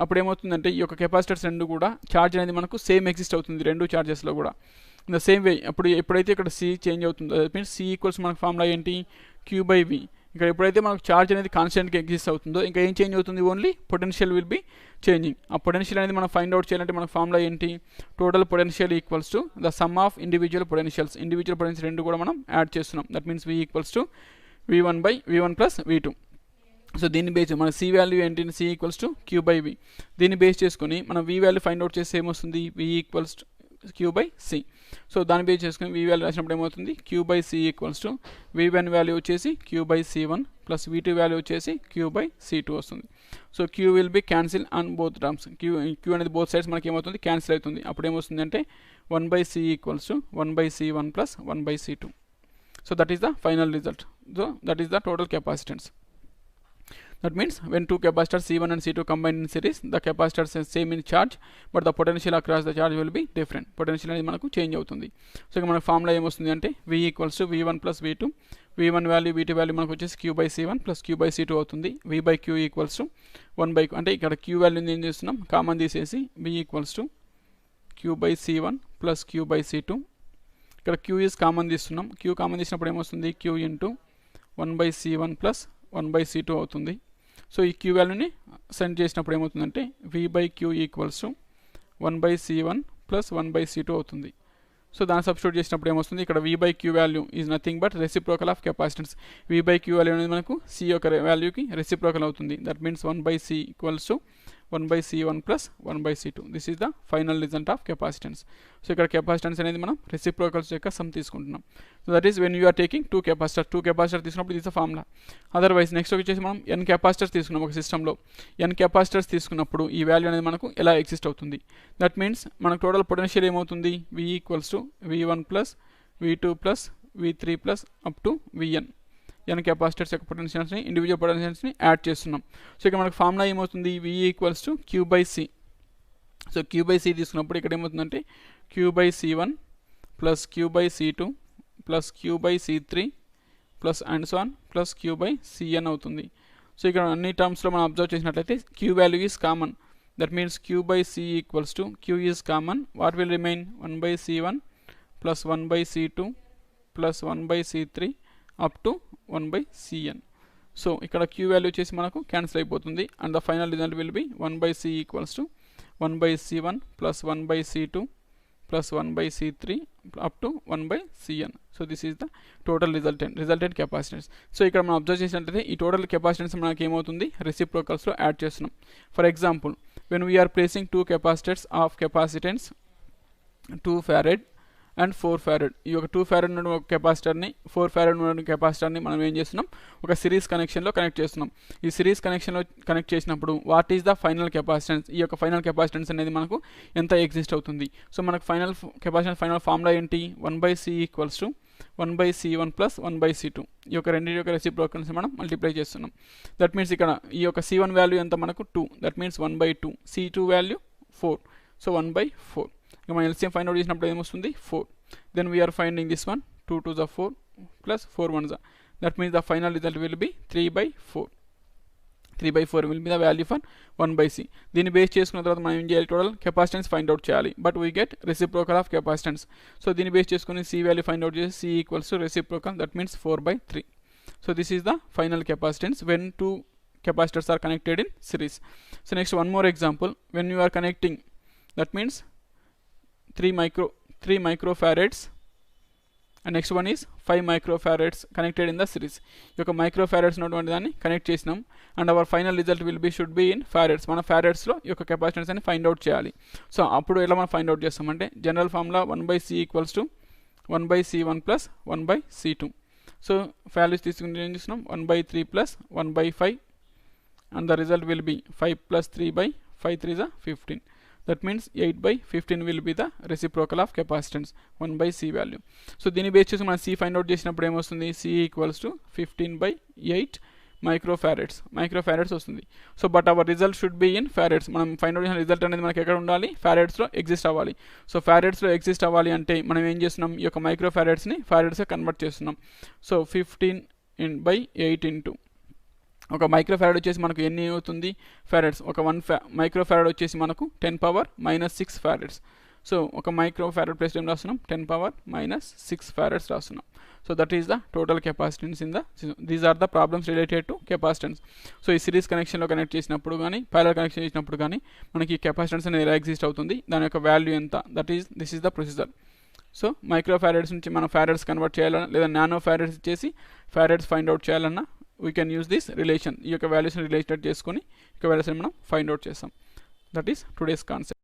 A: అప్పుడు ఏమవుతుందంటే ఈ యొక్క కెపాసిటర్స్ రెండు కూడా ఛార్జ్ అనేది మనకు సేమ్ ఎగ్జిస్ట్ అవుతుంది రెండు ఛార్జెస్లో కూడా. ఇన్ ద సేమ్ వే ఎప్పుడైతే ఇక్కడ C చేంజ్ అవుతుందో దట్ మీన్స్ C ఈక్వల్స్ మనకు ఫార్ములా ఏంటి, Q బై V. ఇక్కడ ఎప్పుడైతే మనకు ఛార్జ్ అనేది కాన్స్టెంట్గా ఎగ్జిస్ట్ అవుతుందో ఇంకా ఏం చేంజ్ అవుతుంది, only potential will be changing. ఆ పొటెన్షియల్ అనేది మనం ఫైండ్ అవుట్ చేయాలంటే మన ఫార్ములా ఏంటి, total potential equals to the sum of individual potentials. Individual potential రెండు కూడా మనం యాడ్ చేస్తున్నాం. That means V equals to V1 plus V2. So దీన్ని బేస్ మన C వాల్యూ ఏంటి, C ఈక్వల్స్ టు Q/V. దీన్ని బేస్ చేసుకొని మనం V వాల్యూ ఫైండ్ అవుట్ చేస్తే ఏమొస్తుంది, V equals to Q/C. So దాన్ని బేస్ చేసుకుని V వాల్యూ రాసినప్పుడు ఏమవుతుంది, Q/C equals to V1 value వచ్చేసి Q/C1 ప్లస్ V2 వాల్యూ వచ్చేసి Q/C2 వస్తుంది. So Q will be cancel on both terms. Q అనేది బోత్ సైడ్స్ మనకి ఏమవుతుంది, క్యాన్సిల్ అవుతుంది. అప్పుడు ఏమొస్తుంది అంటే 1/C equals to 1/C1 plus 1/C2. So that is the final result. So that is the total capacitance. That means when two capacitors C1 and C2 combined in series, the capacitors are same in charge, but the potential across the charge will be different. Potential అనేది మనకు change అవుతుంది. So ఇక మన formula ఏమొస్తుంది అంటే V equals to V1 plus V2. V1 value V2 value మనకు వచ్చేసి Q/C1 plus Q/C2 అవుతుంది. V/Q equals to 1/Q. అంటే ఇక్కడ Q వాల్యూని ఏం చేస్తున్నాం, కామన్ తీసేసి V equals to Q/C1 plus Q/C2. ఇక్కడ Q ఈజ్ కామన్ తీస్తున్నాం. Q కామన్ తీసినప్పుడు ఏమొస్తుంది, Q into 1/C1 plus 1/C2 అవుతుంది. సో ఈ Q వాల్యూని సెండ్ చేసినప్పుడు ఏమవుతుందంటే V/Q equals to 1/C1 plus 1/C2 అవుతుంది. సో దాన్ని సబ్స్టిట్యూట్ చేసినప్పుడు ఏమొస్తుంది, ఇక్కడ V/Q value is nothing but reciprocal of capacitance. V/Q value అనేది మనకు C యొక్క వాల్యూకి రెసిప్రోకల్ అవుతుంది. That means 1/C equals to 1/C1 plus 1/C2. This is the final result of capacitance. So ఇక్కడ కెపాసిటెన్స్ అనేది మనం రెసిప్రోకల్స్ యొక్క సమ్ తీసుకుంటున్నాం. So that is when you are taking two capacitor తీసుకున్నప్పుడు ఇది ఫార్ములా. అదర్వైజ్ నెక్స్ట్ వచ్చేసి మనం n capacitors తీసుకున్నాం ఒక సిస్టంలో. n కెపాసిటర్స్ తీసుకున్నప్పుడు ఈ వాల్యూ అనేది మనకు ఎలా ఎగ్జిస్ట్ అవుతుంది. దట్ మీన్స్ మనకు టోటల్ పొటెన్షియల్ ఏమవుతుంది, V equals to V1 plus V2 plus V3 plus up to Vn. n capacitors యొక్క పొటెన్షియల్స్ని, ఇండివిజువల్ పొటెన్షియల్స్ని యాడ్ చేస్తున్నాం. సో ఇక్కడ మనకు ఫార్ములా ఏమవుతుంది, V equals to Q/C. So Q/C తీసుకున్నప్పుడు ఇక్కడ ఏమవుతుందంటే Q/C1 plus Q/C2 plus Q/C3 plus and so on plus Q/Cn అవుతుంది. So ఇక్కడ అన్ని టర్మ్స్లో మనం అబ్జర్వ్ చేసినట్లయితే Q value is common. That means Q/C equals to Q is common. What will remain 1/C1 plus 1/C2 plus 1/C3 up to 1/Cn. So ఇక్కడ Q value వచ్చేసి మనకు cancel అయిపోతుంది. And the final result will B 1/C equals to 1/C1 plus 1/C2 plus 1/C3 up to 1/Cn. So this is the total resultant capacitance. So ఇక్కడ మనం observe చేసినట్లయితే ఈ total capacitance మనకి ఏమవుతుంది, రెసిప్రోకల్స్లో add చేస్తున్నాం. For example, when we are placing two capacitors of capacitance 2 Farad and 4 Farad. ఈ ఒక 2 Farad ఉన్న కెపాసిటర్ని 4 Farad ఉన్న కెపాసిటర్ని మనం ఏం చేస్తున్నాం, ఒక సిరీస్ కనెక్షన్లో కనెక్ట్ చేస్తున్నాం. ఈ సిరీస్ కనెక్షన్లో కనెక్ట్ చేసినప్పుడు what is the final capacitance, ఈ యొక్క ఫైనల్ కెపాసిటెన్స్ అనేది మనకు ఎంత ఎగ్జిస్ట్ అవుతుంది. సో మనకు ఫైనల్ కెపాసిటెన్స్ ఫైనల్ ఫార్ములా ఏంటి, 1/C equals to 1/C1 plus 1/C2. ఈ యొక్క రెండింటి యొక్క రెసిప్రోకల్స్ మనం మల్టిప్లై చేస్తున్నాం. దట్ మీన్స్ ఇక్కడ ఈ యొక్క C1 వాల్యూ ఎంత మనకు 2. That means 1/2. C2 value 4. So 1/4. ఇక మనం LCM ఫైండ్ అవుట్ చేసినప్పుడు ఏమొస్తుంది, 4. Then we are finding this one, 2 2 4 plus 4 1. That means the final result will be 3/4. 3/4 will be the value for 1/C. దీన్ని బేస్ చేసుకున్న తర్వాత మనం ఏం చేయాలి, టోటల్ కెపాసిటెన్స్ ఫైండ్ అవుట్ చేయాలి. But we get reciprocal of capacitance. So దీన్ని బేస్ చేసుకుని C వాల్యూ ఫైండ్ అవుట్ చేసి C equals to reciprocal. That means 4/3. So this is the final capacitance when two capacitors are connected in series. So next one more example, when you are connecting, that means 3 microfarads and next one is 5 microfarads connected in the series. ఈ యొక్క మైక్రోఫారడ్స్ ఉన్నటువంటి దాన్ని connect చేసినాం and hour final result should be in farads. మన ఫారడ్స్లో ఈ యొక్క capacitance అని find out చేయాలి. సో అప్పుడు ఎలా మనం ఫైండ్ అవుట్ చేస్తామంటే general formula 1/C equals to 1/C1 plus 1/C2. So values తీసుకుని ఏం చేస్తున్నాం, 1/3 plus 1/5 and the result will be 5 plus 3/5 3 is 15. That means 8/15 will be the reciprocal of capacitance 1/C value. So దీన్ని base చేసి మనం C find out చేసినప్పుడు ఏమొస్తుంది, C equals to 15/8 మైక్రోఫారడ్స్ వస్తుంది. So but our result should be in farads. మనం find out చేసిన result అనేది మనకి ఎక్కడ ఉండాలి, ఫారడ్స్లో ఎగ్జిస్ట్ అవ్వాలి. సో ఫారడ్స్లో ఎగ్జిస్ట్ అవ్వాలి అంటే మనం ఏం చేస్తున్నాం, ఈ యొక్క మైక్రోఫారడ్స్ని ఫారడ్స్గా కన్వర్ట్ చేస్తున్నాం. సో 15/8 ఇంటూ ఒక మైక్రోఫారడ్ వచ్చేసి మనకు ఎన్ని అవుతుంది, ఫారడ్స్. ఒక 1 మైక్రోఫారడ్ వచ్చేసి మనకు 10⁻⁻6 ఫారడ్స్. సో ఒక మైక్రో ఫ్యారడ్ ప్లేస్ ఏం రాస్తున్నాం 10⁻⁻6 ఫారడ్స్ రాస్తున్నాం. So that is the total capacitance in the these are the problems related to capacitance. So ఈ సిరీస్ కనెక్షన్లో కనెక్ట్ చేసినప్పుడు కానీ ప్యారలల్ కనెక్షన్ చేసినప్పుడు కానీ మనకి కెపాసిటెన్స్ అనేది ఎలా ఎగ్జిస్ట్ అవుతుంది, దాని యొక్క వాల్యూ ఎంత, this is the procedure. So micro farads నుంచి మనం ఫ్యారడ్స్ కన్వర్ట్ చేయాలన్నా లేదా నానో ఫ్యారడ్స్ ఇచ్చేసి ఫ్యారడ్స్ ఫైండ్ అవుట్ చేయాలన్నా we can use this relation. ఈ యొక్క వాల్యూస్ని రిలేటెడ్ చేసుకొని ఈ యొక్క వాల్యూస్ని మనం ఫైండ్ అవుట్ చేస్తాం. That is today's concept.